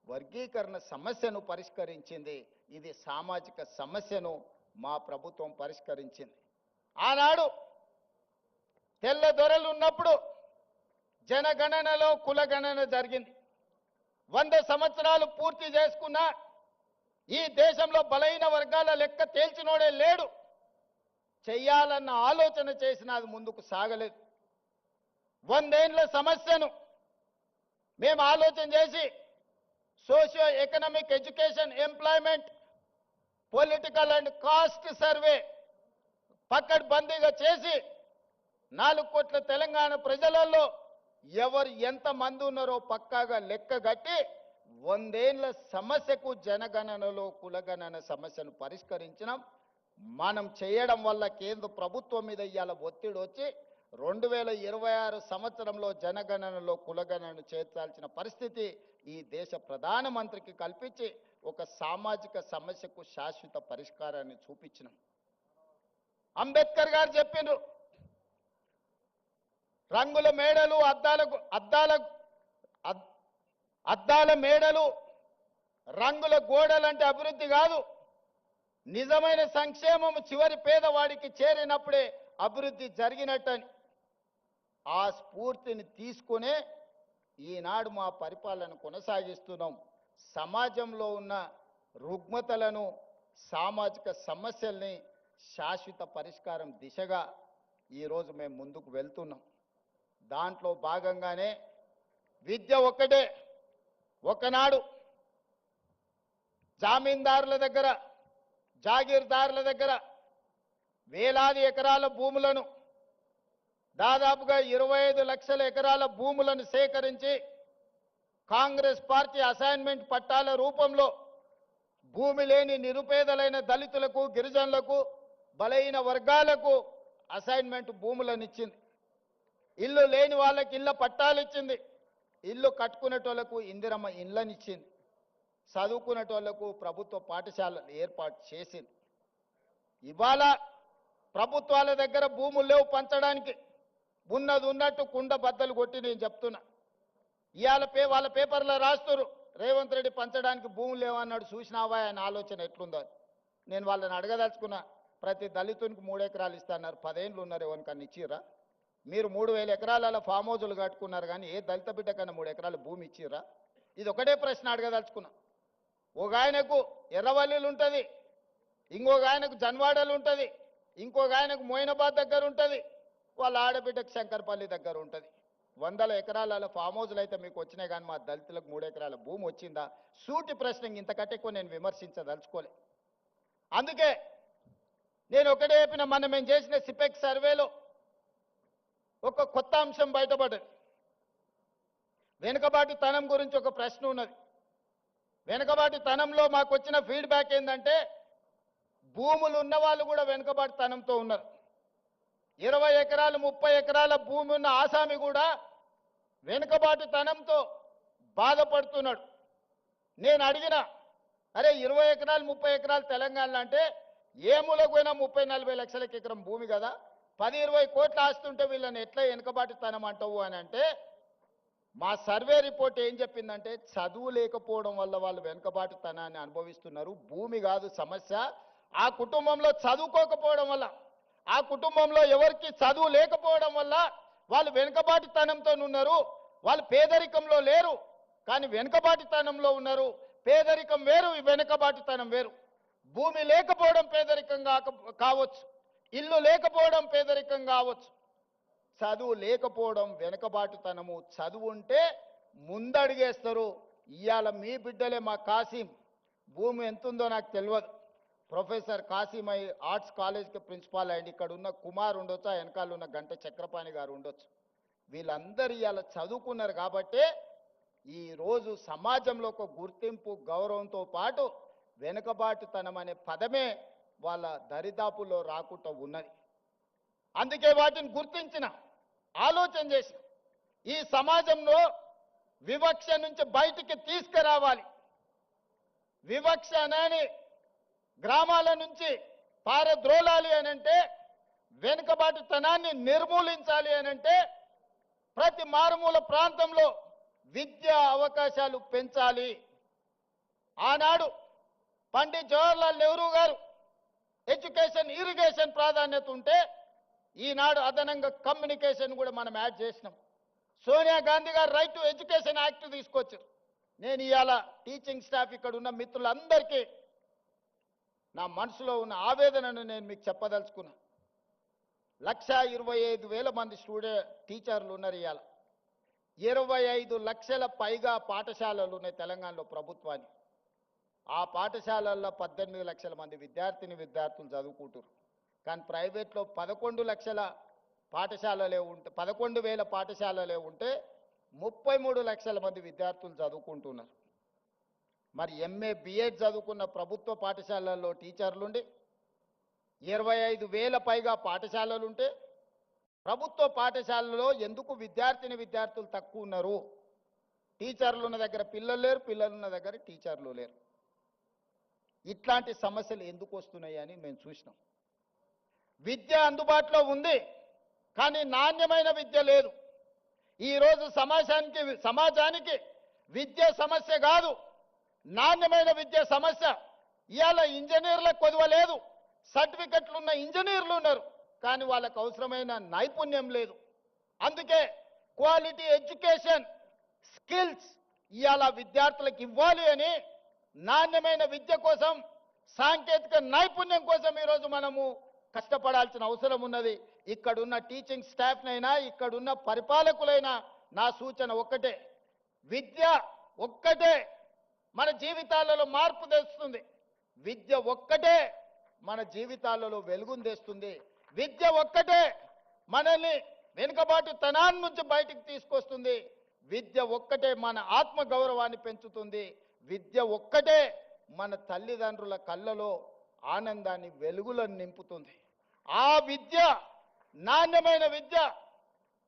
వర్గీకరణ సమస్యను పరిష్కరించింది. ఇది సామాజిక సమస్యను మా ప్రభుత్వం పరిష్కరించింది. ఆనాడు తెల్ల దొరలు ఉన్నప్పుడు జనగణనలో కులగణన జరిగింది. 100 సంవత్సరాలు పూర్తి చేసుకున్న ఈ దేశంలో బలహీన వర్గాల లెక్క తేల్చినోడే లేడు. చెయ్యాలన్న ఆలోచన చేసిన అది ముందుకు సాగలేదు. 100 ఏళ్ల సమస్యను మేము ఆలోచన చేసి socio economic, education, employment, political and caste survey పకడ్బందీగా చేసి 4 కోట్ల తెలంగాణ ప్రజలలో ఎవరు ఎంతమంది ఉన్నారో పక్కాగా లెక్క కట్టి 100 ఏళ్ల సమస్యకు జనగణనలో కులగణన సమస్యను పరిష్కరించినాం. మనం చేయడం వల్ల కేంద్ర ప్రభుత్వం మీద ఇవాళ ఒత్తిడి వచ్చి 2026 సంవత్సరంలో జనగణనలో కులగణనను చేర్చాల్సిన పరిస్థితి ఈ దేశ ప్రధానమంత్రికి కల్పించి ఒక సామాజిక సమస్యకు శాశ్వత పరిష్కారాన్ని చూపించినాం. అంబేద్కర్ గారు చెప్పిండ్రు, రంగుల మేడలు అద్దాల మేడలు రంగుల గోడలంటే అభివృద్ధి కాదు, నిజమైన సంక్షేమం చివరి పేదవాడికి చేరినప్పుడే అభివృద్ధి జరిగినట్టని ఆ స్ఫూర్తిని తీసుకునే ఈనాడు మా పరిపాలన కొనసాగిస్తున్నాం. సమాజంలో ఉన్న రుగ్మతలను సామాజిక సమస్యల్ని శాశ్వత పరిష్కారం దిశగా ఈరోజు మేము ముందుకు వెళ్తున్నాం. దాంట్లో భాగంగానే విద్య ఒక్కటే. ఒకనాడు జామీందారుల దగ్గర జాగీర్దారుల దగ్గర వేలాది ఎకరాల భూములను దాదాపుగా 25 లక్షల ఎకరాల భూములను సేకరించి కాంగ్రెస్ పార్టీ అసైన్మెంట్ పట్టాల రూపంలో భూమి లేని నిరుపేదలైన దళితులకు, గిరిజనులకు, బలహీన వర్గాలకు అసైన్మెంట్ భూములను ఇచ్చింది. ఇల్లు లేని వాళ్ళకి ఇళ్ళ పట్టాలు ఇచ్చింది. ఇల్లు కట్టుకునేటోళ్లకు ఇందిరమ్మ ఇళ్ళని ఇచ్చింది. చదువుకునేటోళ్లకు ప్రభుత్వ పాఠశాలలు ఏర్పాటు చేసింది. ఇవాళ ప్రభుత్వాల దగ్గర భూములు లేవు పంచడానికి. ఉన్నది ఉన్నట్టు కుండ బద్దలు కొట్టి నేను చెప్తున్నా. ఇవాళ వాళ్ళ పేపర్లో రాస్తున్నారు, రేవంత్ రెడ్డి పంచడానికి భూములు లేవన్నాడు, చూసినావా ఆయన ఆలోచన ఎట్లుందో. నేను వాళ్ళని అడగదలుచుకున్నా, ప్రతి దళితునికి 3 ఎకరాలు ఇస్తాన్నారు, 10 ఏళ్ళు ఉన్నారు, ఎవరికన్నా ఇచ్చిర్రా? మీరు 3000 ఎకరాల ఫామ్ హౌజులు కట్టుకున్నారు, కానీ ఏ దళిత బిడ్డ కన్నా 3 ఎకరాల భూమి ఇచ్చిర్రా? ఇది ఒకటే ప్రశ్న అడగదలుచుకున్నా. ఒక ఆయనకు ఎర్రవల్లిలు ఉంటుంది, ఇంకొక ఆయనకు జన్వాడలు ఉంటుంది, ఇంకొక ఆయనకు మోయినాబాద్ దగ్గర ఉంటుంది, వాళ్ళ ఆడబిడ్డకు శంకర్పల్లి దగ్గర ఉంటుంది. 100 ఎకరాల ఫామ్ హౌజులు అయితే మీకు వచ్చినాయి, కానీ మా దళితులకు 3 ఎకరాల భూమి వచ్చిందా? సూటి ప్రశ్న, ఇంతకంటే ఎక్కువ నేను విమర్శించదలుచుకోలే. అందుకే నేను ఒకటే చెప్పిన, మనం మేము చేసిన సిపెక్ సర్వేలో ఒక కొత్త అంశం బయటపడ్డది. వెనుకబాటుతనం గురించి ఒక ప్రశ్న ఉన్నది. వెనుకబాటుతనంలో మాకు వచ్చిన ఫీడ్బ్యాక్ ఏంటంటే, భూములు ఉన్న వాళ్ళు కూడా వెనుకబాటుతనంతో ఉన్నారు. 20 ఎకరాలు 30 ఎకరాల భూమి ఉన్న ఆసామి కూడా వెనుకబాటుతనంతో బాధపడుతున్నాడు. నేను అడిగిన, అరే 20 ఎకరాలు 30 ఎకరాలు తెలంగాణలో అంటే ఏ మూలకు పోయినా 30-40 లక్షలకి ఎకరం భూమి కదా, 10-20 కోట్ల ఆస్తుంటే వీళ్ళని ఎట్లా వెనుకబాటుతనం అంటావు అని అంటే, మా సర్వే రిపోర్ట్ ఏం చెప్పిందంటే, చదువు లేకపోవడం వల్ల వాళ్ళు వెనుకబాటుతనాన్ని అనుభవిస్తున్నారు. భూమి కాదు సమస్య, ఆ కుటుంబంలో చదువుకోకపోవడం వల్ల, ఆ కుటుంబంలో ఎవరికి చదువు లేకపోవడం వల్ల వాళ్ళు వెనుకబాటుతనంతో ఉన్నారు. వాళ్ళు పేదరికంలో లేరు, కానీ వెనుకబాటుతనంలో ఉన్నారు. పేదరికం వేరు, వెనుకబాటుతనం వేరు. భూమి లేకపోవడం పేదరికం కావచ్చు, ఇల్లు లేకపోవడం పేదరికం కావచ్చు, చదువు లేకపోవడం వెనుకబాటుతనము. చదువు ఉంటే ముందడిగేస్తారు. ఇవాళ మీ బిడ్డలే మా కాసిం, భూమి ఎంతుందో నాకు తెలియదు, ప్రొఫెసర్ కాసిం అయి ఆర్ట్స్ కాలేజ్కి ప్రిన్సిపాల్ అయ్యండి. ఇక్కడ ఉన్న కుమార్ ఉండొచ్చు, ఆ వెనకాల ఉన్న గంట చక్రపాణి గారు ఉండొచ్చు. వీళ్ళందరూ ఇవాళ చదువుకున్నారు కాబట్టే ఈరోజు సమాజంలో ఒక గుర్తింపు, గౌరవంతో పాటు వెనుకబాటుతనం అనే పదమే వాళ్ళ దరిదాపుల్లో రాకుండా ఉన్నది. అందుకే వాటిని గుర్తించిన, ఆలోచన చేసిన, ఈ సమాజంలో వివక్ష నుంచి బయటికి తీసుకురావాలి. వివక్ష అనేది గ్రామాల నుంచి పారద్రోలాలి అనంటే, వెనుకబాటుతనాన్ని నిర్మూలించాలి అనంటే, ప్రతి మారుమూల ప్రాంతంలో విద్యా అవకాశాలు పెంచాలి. ఆనాడు పండిత్ జవహర్లాల్ నెహ్రూ గారు ఎడ్యుకేషన్, ఇరిగేషన్ ప్రాధాన్యత ఉంటే, ఈనాడు అదనంగా కమ్యూనికేషన్ కూడా మనం యాడ్ చేసినాం. సోనియా గాంధీ గారు రైట్ టు ఎడ్యుకేషన్ యాక్ట్ తీసుకొచ్చారు. నేను ఇవాళ టీచింగ్ స్టాఫ్ ఇక్కడ ఉన్న మిత్రులందరికీ నా మనసులో ఉన్న ఆవేదనను నేను మీకు చెప్పదలుచుకున్నా. 1,25,000 మంది టీచర్లు ఉన్నారు. ఇవాళ 25 లక్షల పైగా పాఠశాలలు ఉన్నాయి తెలంగాణలో ప్రభుత్వానికి. ఆ పాఠశాలల్లో 18 లక్షల మంది విద్యార్థులు చదువుకుంటారు. కానీ ప్రైవేట్లో 11 లక్షల పాఠశాలలే ఉంటే, 11,000 పాఠశాలలే ఉంటే 33 లక్షల మంది విద్యార్థులు చదువుకుంటున్నారు. మరి ఎంఏ బిఎడ్ చదువుకున్న ప్రభుత్వ పాఠశాలల్లో టీచర్లుండి 25,000 పైగా పాఠశాలలుంటే ప్రభుత్వ పాఠశాలలో ఎందుకు విద్యార్థులు తక్కువ ఉన్నారు? టీచర్లు ఉన్న దగ్గర పిల్లలు లేరు, పిల్లలు ఉన్న దగ్గర టీచర్లు లేరు. ఇట్లాంటి సమస్యలు ఎందుకు వస్తున్నాయి అని మేము చూసినాం. విద్య అందుబాటులో ఉంది, కానీ నాణ్యమైన విద్య లేదు. ఈరోజు సమాజానికి విద్య సమస్య కాదు, నాణ్యమైన విద్య సమస్య. ఇవాళ ఇంజనీర్లకు కొదవలేదు, సర్టిఫికెట్లు ఉన్న ఇంజనీర్లు ఉన్నారు, కానీ వాళ్ళకు అవసరమైన నైపుణ్యం లేదు. అందుకే క్వాలిటీ ఎడ్యుకేషన్ స్కిల్స్ ఇవాళ విద్యార్థులకు ఇవ్వాలి అని నాణ్యమైన విద్య కోసం, సాంకేతిక నైపుణ్యం కోసం ఈరోజు మనము కష్టపడాల్సిన అవసరం ఉన్నది. ఇక్కడున్న టీచింగ్ స్టాఫ్నైనా, ఇక్కడున్న పరిపాలకులైనా నా సూచన ఒక్కటే, విద్య ఒక్కటే మన జీవితాలలో మార్పు తెస్తుంది. విద్య ఒక్కటే మన జీవితాలలో వెలుగును తెస్తుంది. విద్య ఒక్కటే మనల్ని వెనుకబాటు తనాన్ని నుంచి బయటికి తీసుకొస్తుంది. విద్య ఒక్కటే మన ఆత్మ గౌరవాన్ని పెంచుతుంది. విద్య ఒక్కటే మన తల్లిదండ్రుల కళ్ళలో ఆనందాన్ని, వెలుగులను నింపుతుంది. ఆ విద్య, నాణ్యమైన విద్య,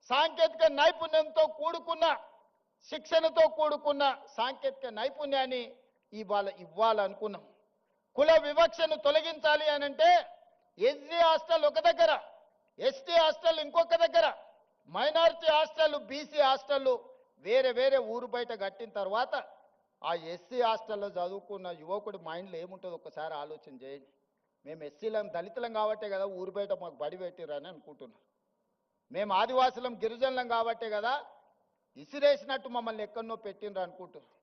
సాంకేతిక నైపుణ్యంతో కూడుకున్న, శిక్షణతో కూడుకున్న సాంకేతిక నైపుణ్యాన్ని ఇవ్వాలనుకున్నాం. కుల వివక్షను తొలగించాలి అనంటే ఎస్సీ హాస్టల్ ఒక దగ్గర, ఎస్టీ హాస్టల్ ఇంకొక దగ్గర, మైనారిటీ హాస్టల్, బీసీ హాస్టల్ వేరే వేరే ఊరు బయట కట్టిన తర్వాత ఆ ఎస్సీ హాస్టల్లో చదువుకున్న యువకుడి మైండ్లో ఏముంటుందో ఒకసారి ఆలోచన చేయండి. మేము ఎస్సీలం, దళితులం కాబట్టే కదా ఊరు బయట మాకు బడి పెట్టిరని అనుకుంటున్నాం. మేము ఆదివాసులం, గిరిజనులం కాబట్టే కదా ఇసిరేసినట్టు మమ్మల్ని ఎక్కడనో పెట్టినరు అనుకుంటున్నారు.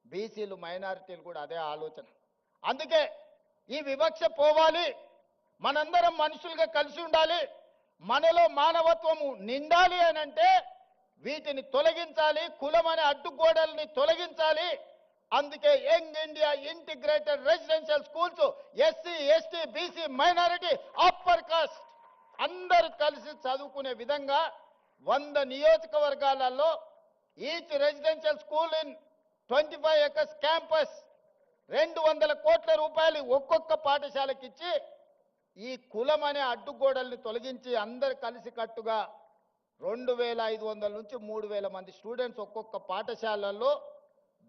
బీసీలు, మైనారిటీలు కూడా అదే ఆలోచన. అందుకే ఈ వివక్ష పోవాలి, మనందరం మనుషులుగా కలిసి ఉండాలి, మనలో మానవత్వము నిండాలి అని అంటే వీటిని తొలగించాలి, కులం అనే అడ్డుగోడల్ని తొలగించాలి. అందుకే young India integrated residential schools SC, ST, BC, minority, upper caste అందరూ కలిసి చదువుకునే విధంగా 100 నియోజకవర్గాలలో each residential school in 25 acres campus 200 కోట్ల రూపాయలు ఒక్కొక్క పాఠశాలకి ఇచ్చి ఈ కులం అనే అడ్డుగోడల్ని తొలగించి అందరు కలిసి కట్టుగా 2500 నుంచి 3000 మంది స్టూడెంట్స్ ఒక్కొక్క పాఠశాలల్లో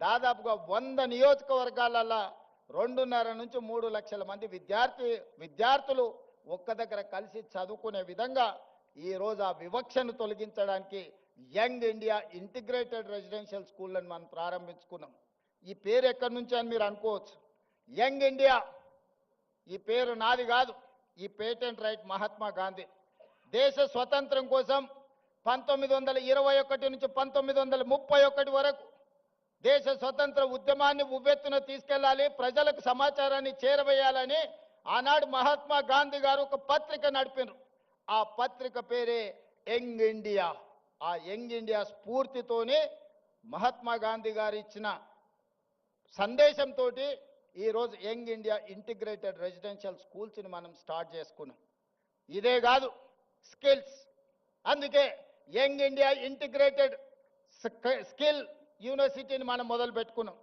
దాదాపుగా 100 నియోజకవర్గాలలో 2.5 నుంచి 3 లక్షల మంది విద్యార్థులు ఒక్క దగ్గర కలిసి చదువుకునే విధంగా ఈరోజు ఆ వివక్షను తొలగించడానికి యంగ్ ఇండియా ఇంటిగ్రేటెడ్ రెసిడెన్షియల్ స్కూళ్ళని మనం ప్రారంభించుకున్నాం. ఈ పేరు ఎక్కడి నుంచి అని మీరు అనుకోవచ్చు. యంగ్ ఇండియా ఈ పేరు నాది కాదు, ఈ పేటెంట్ రైట్ మహాత్మా గాంధీ. దేశ స్వతంత్రం కోసం 1921 నుంచి 1931 వరకు దేశ స్వతంత్ర ఉద్యమాన్ని ఉవ్వెత్తున తీసుకెళ్లాలి, ప్రజలకు సమాచారాన్ని చేరవేయాలని ఆనాడు మహాత్మా గాంధీ గారు ఒక పత్రిక నడిపినారు. ఆ పత్రిక పేరే యంగ్ ఇండియా. ఆ యంగ్ ఇండియా స్ఫూర్తితోనే మహాత్మా గాంధీ గారు ఇచ్చిన సందేశంతో ఈరోజు యంగ్ ఇండియా ఇంటిగ్రేటెడ్ రెసిడెన్షియల్ స్కూల్స్ని మనం స్టార్ట్ చేసుకున్నాం. ఇదే కాదు, స్కిల్స్. అందుకే యంగ్ ఇండియా ఇంటిగ్రేటెడ్ స్కిల్ యూనివర్సిటీని మనం మొదలు పెట్టుకున్నాం.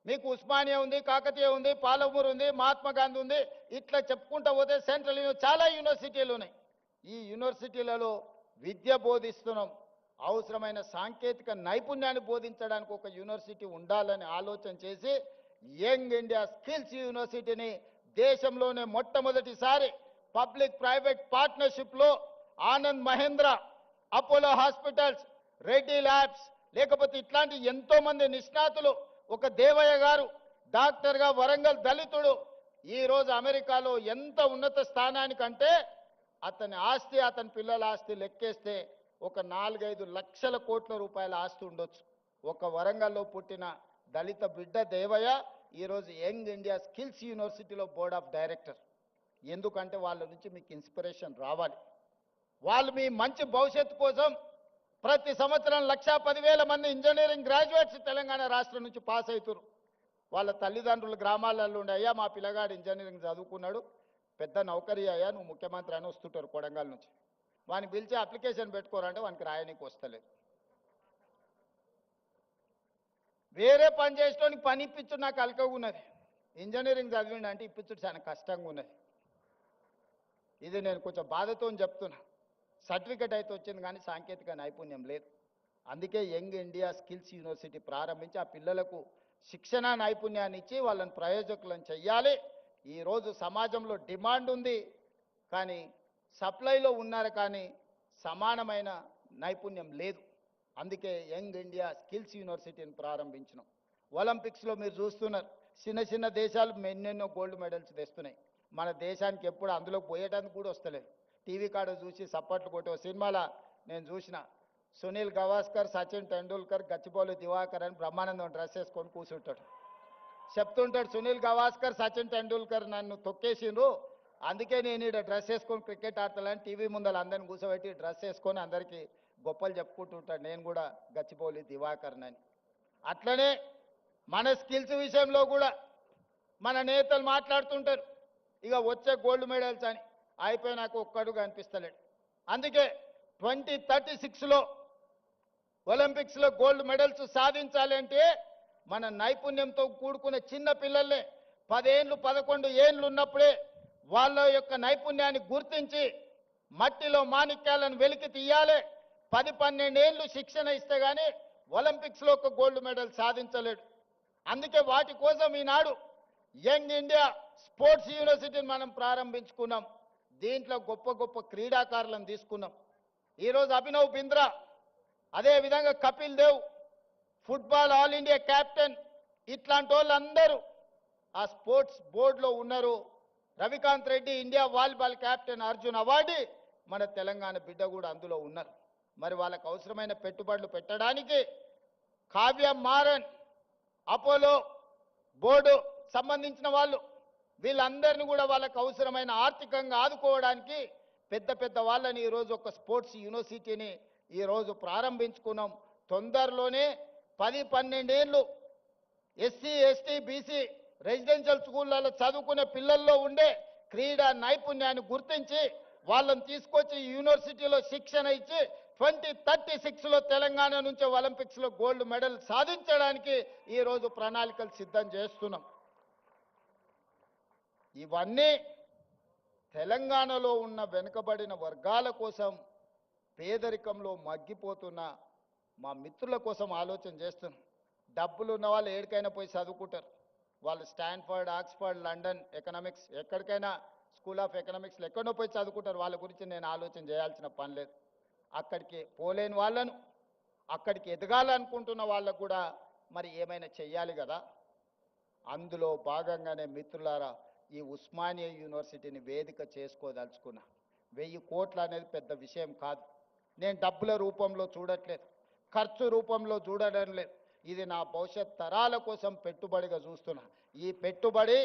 మీకు ఉస్మానియా ఉంది, కాకతీయ ఉంది, పాలమూరు ఉంది, మహాత్మా గాంధీ ఉంది, ఇట్లా చెప్పుకుంటూ పోతే సెంట్రల్ చాలా యూనివర్సిటీలు ఉన్నాయి. ఈ యూనివర్సిటీలలో విద్య బోధిస్తున్నాం. అవసరమైన సాంకేతిక నైపుణ్యాన్ని బోధించడానికి ఒక యూనివర్సిటీ ఉండాలని ఆలోచన చేసి యంగ్ ఇండియా స్కిల్స్ యూనివర్సిటీని దేశంలోనే మొట్టమొదటిసారి పబ్లిక్ ప్రైవేట్ పార్ట్నర్షిప్లో Anand Mahindra, Apollo Hospitals, Reddy labs, లేకపోతే ఇట్లాంటి ఎంతో మంది నిష్ణాతులు, ఒక దేవయ్య గారు డాక్టర్గా వరంగల్ దళితుడు ఈరోజు అమెరికాలో ఎంత ఉన్నత స్థానానికంటే అతని ఆస్తి, అతని పిల్లల ఆస్తి లెక్కేస్తే ఒక 4-5 లక్షల కోట్ల రూపాయల ఆస్తి ఉండొచ్చు. ఒక వరంగల్లో పుట్టిన దళిత బిడ్డ దేవయ్య ఈరోజు యంగ్ ఇండియా స్కిల్స్ యూనివర్సిటీలో బోర్డ్ ఆఫ్ డైరెక్టర్. ఎందుకంటే వాళ్ళ నుంచి మీకు ఇన్స్పిరేషన్ రావాలి. వాళ్ళు మీ మంచి భవిష్యత్తు కోసం ప్రతి సంవత్సరం 1,10,000 మంది ఇంజనీరింగ్ గ్రాడ్యుయేట్స్ తెలంగాణ రాష్ట్రం నుంచి పాస్ అవుతారు. వాళ్ళ తల్లిదండ్రులు గ్రామాలలో ఉండే, అయ్యా మా పిల్లగాడు ఇంజనీరింగ్ చదువుకున్నాడు, పెద్ద నౌకరీ అయ్యా, నువ్వు ముఖ్యమంత్రి అని వస్తుంటారు కొడంగల్ నుంచి. వాడిని పిలిచి అప్లికేషన్ పెట్టుకోరంటే వానికి రాయడానికి వస్తలేదు. వేరే పని చేసేటోనికి పని ఇప్పించుడు నాకు అలకగా ఉన్నది, ఇంజనీరింగ్ చదివిండి అంటే ఇప్పించుడు చాలా కష్టంగా ఉన్నది. ఇది నేను కొంచెం బాధతో చెప్తున్నా. సర్టిఫికెట్ అయితే వచ్చింది కానీ సాంకేతిక నైపుణ్యం లేదు. అందుకే యంగ్ ఇండియా స్కిల్స్ యూనివర్సిటీ ప్రారంభించి ఆ పిల్లలకు శిక్షణ నైపుణ్యాన్ని ఇచ్చి వాళ్ళని ప్రయోజకులను చెయ్యాలి. ఈరోజు సమాజంలో డిమాండ్ ఉంది కానీ సప్లైలో ఉన్నారు కానీ సమానమైన నైపుణ్యం లేదు. అందుకే యంగ్ ఇండియా స్కిల్స్ యూనివర్సిటీని ప్రారంభించినాం. ఒలింపిక్స్లో మీరు చూస్తున్నారు, చిన్న చిన్న దేశాలు ఎన్నెన్నో గోల్డ్ మెడల్స్ తెస్తున్నాయి. మన దేశానికి ఎప్పుడు అందులో పోయేటానికి కూడా వస్తలేదు. టీవీ కాడ చూసి సప్పట్లు కొట్టే సినిమాలో నేను చూసిన సునీల్ గవాస్కర్, సచిన్ టెండూల్కర్, గచ్చిబౌలి దివాకర్ అని బ్రహ్మానందం డ్రెస్ వేసుకొని కూర్చుంటాడు. చెప్తుంటాడు సునీల్ గవాస్కర్, సచిన్ టెండూల్కర్ నన్ను తొక్కేసిండ్రు, అందుకే నేను ఇక్కడ డ్రెస్ వేసుకొని క్రికెట్ ఆడతానని టీవీ ముందర అందరిని కూర్చోబెట్టి డ్రెస్ వేసుకొని అందరికీ గొప్పలు చెప్పుకుంటుంటాడు. నేను కూడా గచ్చిబౌలి దివాకర్నని. అట్లనే మన స్కిల్స్ విషయంలో కూడా మన నేతలు మాట్లాడుతుంటారు, ఇక వచ్చే గోల్డ్ మెడల్స్ అని. అయిపోయినాక ఒక్కడు కనిపిస్తలేడు. అందుకే 2036లో ఒలింపిక్స్లో గోల్డ్ మెడల్స్ సాధించాలి అంటే మన నైపుణ్యంతో కూడుకున్న చిన్న పిల్లల్ని 10 ఏళ్ళు 11 ఏళ్ళు ఉన్నప్పుడే వాళ్ళ యొక్క నైపుణ్యాన్ని గుర్తించి మట్టిలో మాణిక్యాలను వెలికి తీయాలి. 10-12 ఏళ్ళు శిక్షణ ఇస్తే కానీ ఒలింపిక్స్లో ఒక గోల్డ్ మెడల్ సాధించలేడు. అందుకే వాటి కోసం ఈనాడు యంగ్ ఇండియా స్పోర్ట్స్ యూనివర్సిటీని మనం ప్రారంభించుకున్నాం. దీంట్లో గొప్ప గొప్ప క్రీడాకారులను తీసుకున్నాం. ఈరోజు అభినవ్ బింద్రా, అదేవిధంగా Kapil Dev, football all India captain, ఇట్లాంటి వాళ్ళందరూ ఆ స్పోర్ట్స్ బోర్డులో ఉన్నారు. Ravikant Reddy India volleyball captain, Arjun award, మన తెలంగాణ బిడ్డ కూడా అందులో ఉన్నారు. మరి వాళ్ళకు అవసరమైన పెట్టుబడులు పెట్టడానికి కావ్య మారన్, అపోలో బోర్డు సంబంధించిన వాళ్ళు, వీళ్ళందరినీ కూడా వాళ్ళకు అవసరమైన ఆర్థికంగా ఆదుకోవడానికి పెద్ద పెద్ద వాళ్ళని ఈరోజు ఒక స్పోర్ట్స్ యూనివర్సిటీని ఈరోజు ప్రారంభించుకున్నాం. తొందరలోనే 10-12 ఏళ్ళు ఎస్సీ ఎస్టీ బీసీ రెసిడెన్షియల్ స్కూళ్ళలో చదువుకునే పిల్లల్లో ఉండే క్రీడా నైపుణ్యాన్ని గుర్తించి వాళ్ళని తీసుకొచ్చి యూనివర్సిటీలో శిక్షణ ఇచ్చి 2036లో తెలంగాణ నుంచి ఒలింపిక్స్లో గోల్డ్ మెడల్ సాధించడానికి ఈరోజు ప్రణాళికలు సిద్ధం చేస్తున్నాం. ఇవన్నీ తెలంగాణలో ఉన్న వెనుకబడిన వర్గాల కోసం, పేదరికంలో మగ్గిపోతున్న మా మిత్రుల కోసం ఆలోచన చేస్తున్నాం. డబ్బులు ఉన్న వాళ్ళు ఎక్కడికైనా పోయి చదువుకుంటారు. వాళ్ళు స్టాన్ఫర్డ్, ఆక్స్ఫర్డ్, లండన్ ఎకనామిక్స్, ఎక్కడికైనా స్కూల్ ఆఫ్ ఎకనామిక్స్లో ఎక్కడో పోయి చదువుకుంటారు. వాళ్ళ గురించి నేను ఆలోచన చేయాల్సిన పని లేదు. అక్కడికి పోలేని వాళ్ళను, అక్కడికి ఎదగాలనుకుంటున్న వాళ్ళకు కూడా మరి ఏమైనా చెయ్యాలి కదా. అందులో భాగంగానే మిత్రులారా ఈ ఉస్మానియా యూనివర్సిటీని వేదిక చేసుకోదలుచుకున్నా. 1000 కోట్లు అనేది పెద్ద విషయం కాదు. నేను డబ్బుల రూపంలో చూడట్లేదు, ఖర్చు రూపంలో చూడడం లేదు. ఇది నా భవిష్యత్ తరాల కోసం పెట్టుబడిగా చూస్తున్నా. ఈ పెట్టుబడి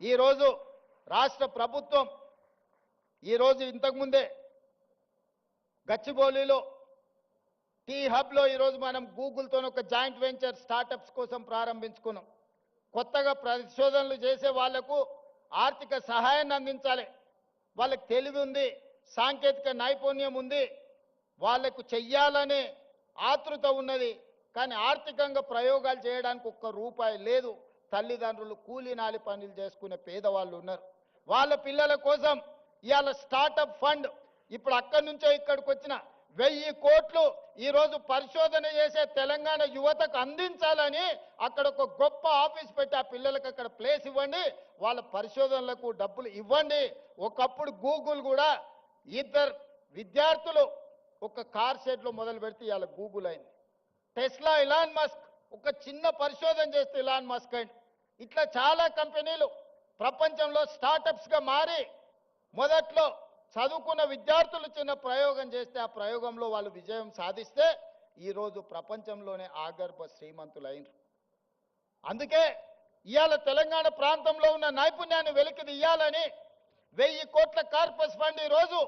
ఈరోజు రాష్ట్ర ప్రభుత్వం ఈరోజు ఇంతకుముందే గచ్చిబౌలిలో టీ హబ్లో ఈరోజు మనం గూగుల్తో ఒక జాయింట్ వెంచర్ స్టార్టప్స్ కోసం ప్రారంభించుకున్నాం. కొత్తగా పరిశోధనలు చేసే వాళ్లకు ఆర్థిక సహాయాన్ని అందించాలి. వాళ్ళకి తెలివి ఉంది, సాంకేతిక నైపుణ్యం ఉంది, వాళ్లకు చెయ్యాలనే ఆతృత ఉన్నది. కానీ ఆర్థికంగా ప్రయోగాలు చేయడానికి ఒక్క రూపాయి లేదు. తల్లిదండ్రులు కూలీ నాలి పనులు చేసుకునే పేదవాళ్ళు ఉన్నారు. వాళ్ళ పిల్లల కోసం ఇవాళ స్టార్టప్ ఫండ్ ఇప్పుడు అక్కడి నుంచే ఇక్కడికి వచ్చిన 1000 కోట్లు ఈరోజు పరిశోధన చేసే తెలంగాణ యువతకు అందించాలని అక్కడ ఒక గొప్ప ఆఫీస్ పెట్టి ఆ పిల్లలకు అక్కడ ప్లేస్ ఇవ్వండి, వాళ్ళ పరిశోధనలకు డబ్బులు ఇవ్వండి. ఒకప్పుడు గూగుల్ కూడా 2 విద్యార్థులు ఒక కార్ షెడ్లో మొదలు పెడితే ఇవాళ గూగుల్ అయింది. టెస్లా, ఇలాన్ మస్క్ ఒక చిన్న పరిశోధన చేస్తే ఇలాన్ మస్క్ అయింది. ఇట్లా చాలా కంపెనీలు ప్రపంచంలో స్టార్టప్స్గా మారి మొదట్లో చదువుకున్న విద్యార్థులు చిన్న ప్రయోగం చేస్తే ఆ ప్రయోగంలో వాళ్ళు విజయం సాధిస్తే ఈరోజు ప్రపంచంలోనే ఆగర్భ శ్రీమంతులైనరు. అందుకే ఇవాళ తెలంగాణ ప్రాంతంలో ఉన్న నైపుణ్యాన్ని వెలికి తీయాలని 1000 కోట్ల కార్పస్ ఫండ్ ఈరోజు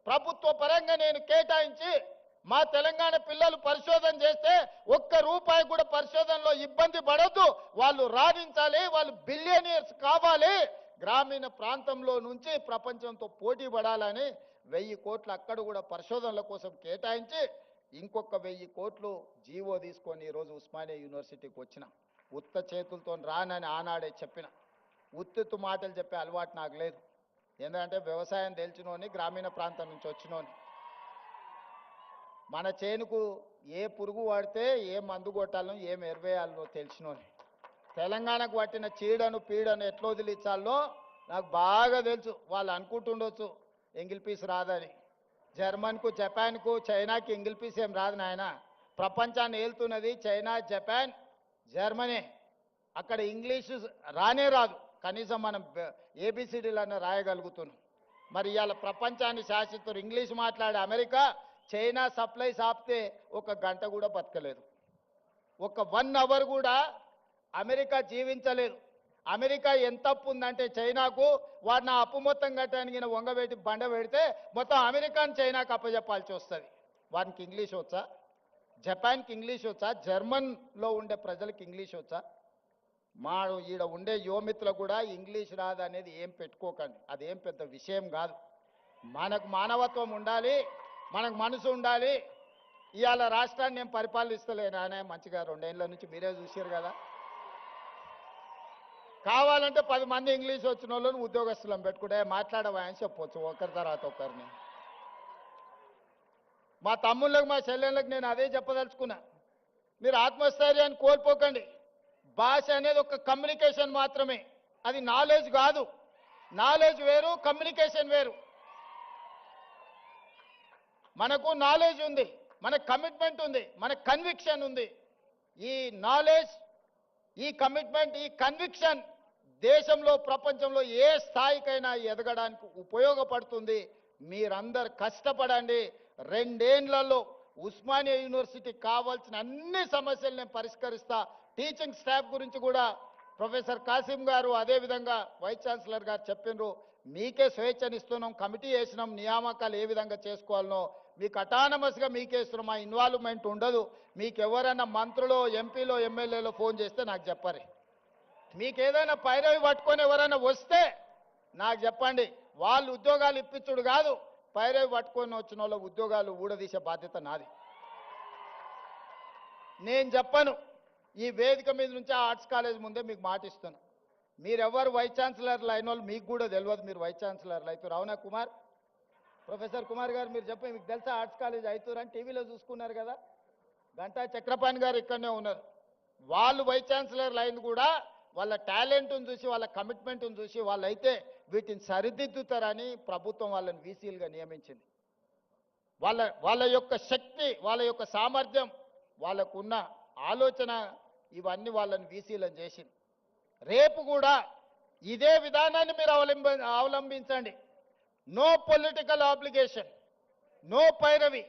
ప్రభుత్వ పరంగా నేను కేటాయించి మా తెలంగాణ పిల్లలు పరిశోధన చేస్తే ఒక్క రూపాయి కూడా పరిశోధనలో ఇబ్బంది పడద్దు, వాళ్ళు రాణించాలి, వాళ్ళు బిలియనియర్స్ కావాలి, గ్రామీణ ప్రాంతంలో నుంచి ప్రపంచంతో పోటీ పడాలని 1000 కోట్లు అక్కడ కూడా పరిశోధనల కోసం కేటాయించి ఇంకొక 1000 కోట్లు జీవో తీసుకొని ఈరోజు ఉస్మానియా యూనివర్సిటీకి వచ్చిన. ఉత్త చేతులతో రానని ఆనాడే చెప్పిన. ఉత్తు మాటలు చెప్పే అలవాటు నాకు లేదు. ఎందుకంటే వ్యవసాయం తెలిసినోని, గ్రామీణ ప్రాంతం నుంచి వచ్చినోని. మన చేనుకు ఏ పురుగు వాడితే ఏ మందు కొట్టాలనో ఏం ఎరువేయాలనో తెలిసినోని. తెలంగాణకు పట్టిన చీడను పీడను ఎట్లా వదిలించాలో నాకు బాగా తెలుసు. వాళ్ళు అనుకుంటుండొచ్చు ఎంగిల్ పీస్ రాదని. జర్మన్కు, జపాన్కు, చైనాకి ఎంగిల్ పీస్ ఏం రాదు నాయన. ప్రపంచాన్ని ఏలుతున్నది చైనా, జపాన్, జర్మనీ. అక్కడ ఇంగ్లీషు రానే రాదు, కనీసం మనం ఏబిసిడీలన్నా రాయగలుగుతున్నాం. మరి ఇవాళ ప్రపంచాన్ని శాసిస్తున్నారు. ఇంగ్లీష్ మాట్లాడే అమెరికా చైనా సప్లైస్ ఆపితే ఒక గంట కూడా బతకలేదు, ఒక 1 అవర్ కూడా అమెరికా జీవించలేదు. అమెరికా ఎంత అప్పు ఉందంటే చైనాకు, వాడు నా అప్పు మొత్తం కట్టడానికి వంగబెట్టి బండ పెడితే మొత్తం అమెరికాని చైనాకు అప్పచెప్పాల్సి వస్తుంది. వానికి ఇంగ్లీష్ వచ్చా? జపాన్కి ఇంగ్లీష్ వచ్చా? జర్మన్లో ఉండే ప్రజలకు ఇంగ్లీష్ వచ్చా? మా ఈడ ఉండే యువమిత్రులకు కూడా ఇంగ్లీష్ రాదు అనేది ఏం పెట్టుకోకండి, అదేం పెద్ద విషయం కాదు. మనకు మానవత్వం ఉండాలి, మనకు మనసు ఉండాలి. ఇవాళ రాష్ట్రాన్ని నేను పరిపాలిస్తలేను ఆయన మంచిగా 2 ఏళ్ళ నుంచి మీరే చూసారు కదా. కావాలంటే 10 మంది ఇంగ్లీష్ వచ్చిన వాళ్ళని ఉద్యోగస్తులను పెట్టుకుంటే మాట్లాడవా అని చెప్పొచ్చు ఒకరి తర్వాత ఒకరిని. మా తమ్ముళ్ళకి, మా చెల్లెళ్ళకి నేను అదే చెప్పదలుచుకున్నా. మీరు ఆత్మస్థైర్యాన్ని కోల్పోకండి. భాష అనేది ఒక కమ్యూనికేషన్ మాత్రమే, అది నాలెడ్జ్ కాదు. నాలెడ్జ్ వేరు, కమ్యూనికేషన్ వేరు. మనకు నాలెడ్జ్ ఉంది, మనకు కమిట్మెంట్ ఉంది, మనకు కన్విక్షన్ ఉంది. ఈ నాలెడ్జ్, ఈ కమిట్మెంట్, ఈ కన్విక్షన్ దేశంలో, ప్రపంచంలో ఏ స్థాయికైనా ఎదగడానికి ఉపయోగపడుతుంది. మీరందరు కష్టపడండి. 2 ఏళ్లలో ఉస్మానియా యూనివర్సిటీకి కావాల్సిన అన్ని సమస్యలు నేను పరిష్కరిస్తా. టీచింగ్ స్టాఫ్ గురించి కూడా ప్రొఫెసర్ కాసిం గారు, అదేవిధంగా వైస్ ఛాన్సలర్ గారు చెప్పినారు. మీకే స్వేచ్ఛనిస్తున్నాం, కమిటీ వేసినాం, నియామకాలు ఏ విధంగా చేసుకోవాలనో మీకు అటానమస్గా మీకే ఇస్తున్నాం. మా ఇన్వాల్వ్మెంట్ ఉండదు. మీకు ఎవరైనా మంత్రులు, ఎంపీలో, ఎమ్మెల్యేలో ఫోన్ చేస్తే నాకు చెప్పరు. మీకు ఏదైనా పైరవి పట్టుకొని ఎవరైనా వస్తే నాకు చెప్పండి. వాళ్ళు ఉద్యోగాలు ఇప్పించుడు కాదు, పైరవి పట్టుకొని వచ్చిన వాళ్ళ ఉద్యోగాలు ఊడదీసే బాధ్యత నాది. నేను చెప్పను. ఈ వేదిక మీద నుంచి ఆర్ట్స్ కాలేజ్ ముందే మీకు మాటిస్తాను. మీరెవరు వైస్ ఛాన్సలర్లు అయిన వాళ్ళు మీకు కూడా తెలియదు మీరు వైస్ ఛాన్సలర్లు అవుతారు. అవునా కుమార్? ప్రొఫెసర్ కుమార్ గారు మీరు చెప్పండి, మీకు తెలుసా ఆర్ట్స్ కాలేజ్ అవుతారు అని? టీవీలో చూసుకున్నారు కదా. గంటా చక్రపాణి గారు ఇక్కడనే ఉన్నారు. వాళ్ళు వైస్ ఛాన్సలర్లు అయింది కూడా వాళ్ళ టాలెంట్ను చూసి, వాళ్ళ కమిట్మెంట్ను చూసి వాళ్ళైతే వీటిని సరిదిద్దుతారని ప్రభుత్వం వాళ్ళని వీసీలుగా నియమించింది. వాళ్ళ యొక్క శక్తి, వాళ్ళ యొక్క సామర్థ్యం, వాళ్ళకున్న ఆలోచన ఇవన్నీ వాళ్ళని వీసీలను చేసింది. రేపు కూడా ఇదే విధానాన్ని మీరు అవలంబించండి. నో పొలిటికల్ ఆబ్లిగేషన్, నో పైరవి.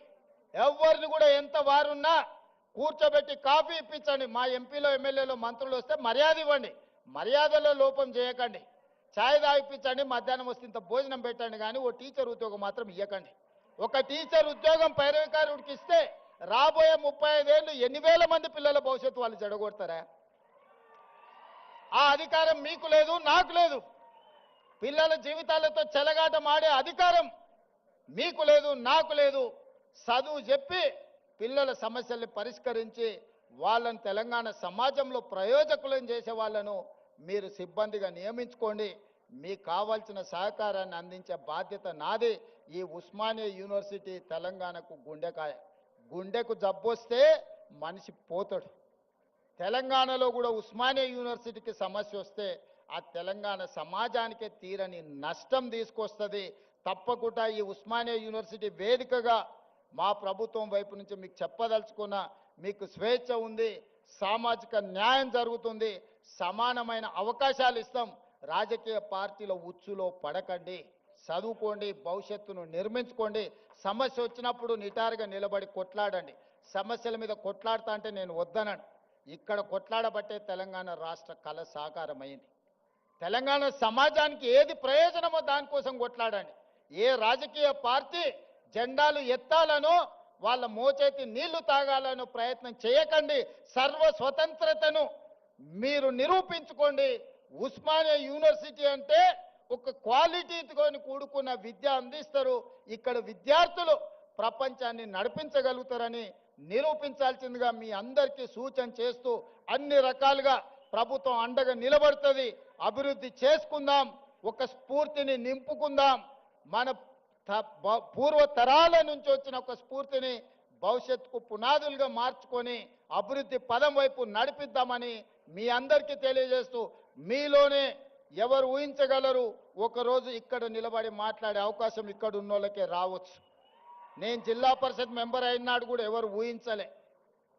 ఎవరిని కూడా ఎంత వారున్నా కూర్చోబెట్టి కాఫీ ఇప్పించండి. మా ఎంపీలో, ఎమ్మెల్యేలో, మంత్రులు వస్తే మర్యాద ఇవ్వండి, మర్యాదలో లోపం చేయకండి. ఛాయ్ తాగిపించండి, మధ్యాహ్నం వస్తే ఇంత భోజనం పెట్టండి, కానీ ఓ టీచర్ ఉద్యోగం మాత్రం ఇవ్వకండి. ఒక టీచర్ ఉద్యోగం పైరవికారుడికి ఇస్తే రాబోయే 35 ఏళ్ళు 8,000 మంది పిల్లల భవిష్యత్తు వాళ్ళు చెడగొడతారా? ఆ అధికారం మీకు లేదు, నాకు లేదు. పిల్లల జీవితాలతో చెలగాటం ఆడే అధికారం మీకు లేదు, నాకు లేదు. చదువు చెప్పి పిల్లల సమస్యల్ని పరిష్కరించి వాళ్ళని తెలంగాణ సమాజంలో ప్రయోజకులను చేసే వాళ్ళను మీరు సిబ్బందిగా నియమించుకోండి. మీకు కావాల్సిన సహకారాన్ని అందించే బాధ్యత నాది. ఈ ఉస్మానియా యూనివర్సిటీ తెలంగాణకు గుండెకాయ. గుండెకు జబ్బొస్తే మనిషి పోతాడు. తెలంగాణలో కూడా ఉస్మానియా యూనివర్సిటీకి సమస్య వస్తే ఆ తెలంగాణ సమాజానికే తీరని నష్టం తీసుకొస్తుంది. తప్పకుండా ఈ ఉస్మానియా యూనివర్సిటీ వేదికగా మా ప్రభుత్వం వైపు నుంచి మీకు చెప్పదలుచుకున్న, మీకు స్వేచ్ఛ ఉంది, సామాజిక న్యాయం జరుగుతుంది, సమానమైన అవకాశాలు ఇస్తాం. రాజకీయ పార్టీల ఉచ్చులో పడకండి, చదువుకోండి, భవిష్యత్తును నిర్మించుకోండి. సమస్య వచ్చినప్పుడు నిటారుగా నిలబడి కొట్లాడండి. సమస్యల మీద కొట్లాడుతా అంటే నేను వద్దనను. ఇక్కడ కొట్లాడబట్టే తెలంగాణ రాష్ట్ర కళ సాకారమైంది. తెలంగాణ సమాజానికి ఏది ప్రయోజనమో దానికోసం కొట్లాడండి. ఏ రాజకీయ పార్టీ జెండాలు ఎత్తాలనో, వాళ్ళ మోచేతి నీళ్లు తాగాలనో ప్రయత్నం చేయకండి. సర్వ స్వతంత్రతను మీరు నిరూపించుకోండి. ఉస్మానియా యూనివర్సిటీ అంటే ఒక క్వాలిటీతో కూడుకున్న విద్య అందిస్తారు. ఇక్కడ విద్యార్థులు ప్రపంచాన్ని నడిపించగలుగుతారని నిరూపించాల్సిందిగా మీ అందరికీ సూచన చేస్తూ, అన్ని రకాలుగా ప్రభుత్వం అండగా నిలబడుతుంది. అభివృద్ధి చేసుకుందాం. ఒక స్ఫూర్తిని నింపుకుందాం. మన పూర్వ తరాల నుంచి వచ్చిన ఒక స్ఫూర్తిని భవిష్యత్తుకు పునాదులుగా మార్చుకొని అభివృద్ధి పదం వైపు నడిపిద్దామని మీ అందరికీ తెలియజేస్తూ, మీలోనే ఎవరు ఊహించగలరు ఒకరోజు ఇక్కడ నిలబడి మాట్లాడే అవకాశం ఇక్కడ ఉన్నోళ్ళకే రావచ్చు. నేను జిల్లా పరిషత్ మెంబర్ అయినాడు కూడా ఎవరు ఊహించలే.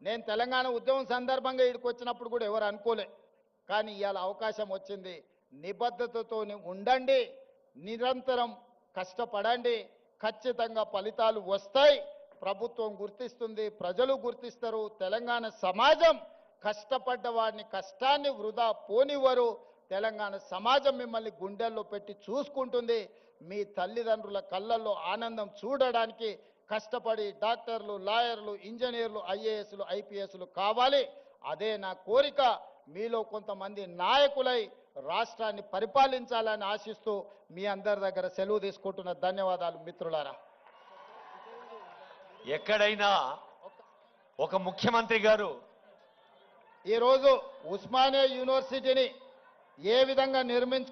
నేను తెలంగాణ ఉద్యమం సందర్భంగా ఇక్కడికి వచ్చినప్పుడు కూడా ఎవరు అనుకోలే. కానీ ఇవాళ అవకాశం వచ్చింది. నిబద్ధతతో ఉండండి, నిరంతరం కష్టపడండి, ఖచ్చితంగా ఫలితాలు వస్తాయి. ప్రభుత్వం గుర్తిస్తుంది, ప్రజలు గుర్తిస్తారు. తెలంగాణ సమాజం కష్టపడ్డ వాడిని కష్టాన్ని వృధా పోనివ్వరు. తెలంగాణ సమాజం మిమ్మల్ని గుండెల్లో పెట్టి చూసుకుంటుంది. మీ తల్లిదండ్రుల కళ్ళల్లో ఆనందం చూడడానికి కష్టపడి డాక్టర్లు, లాయర్లు, ఇంజనీర్లు, ఐఏఎస్లు, ఐపీఎస్లు కావాలి. అదే నా కోరిక. మీలో కొంతమంది నాయకులై రాష్ట్రాన్ని పరిపాలించాలని ఆశిస్తూ మీ అందరి దగ్గర సెలవు తీసుకుంటున్న ధన్యవాదాలు మిత్రులారా. ఎక్కడైనా ఒక ముఖ్యమంత్రి గారు ఈరోజు ఉస్మానియా యూనివర్సిటీని ఏ విధంగా నిర్మించుకో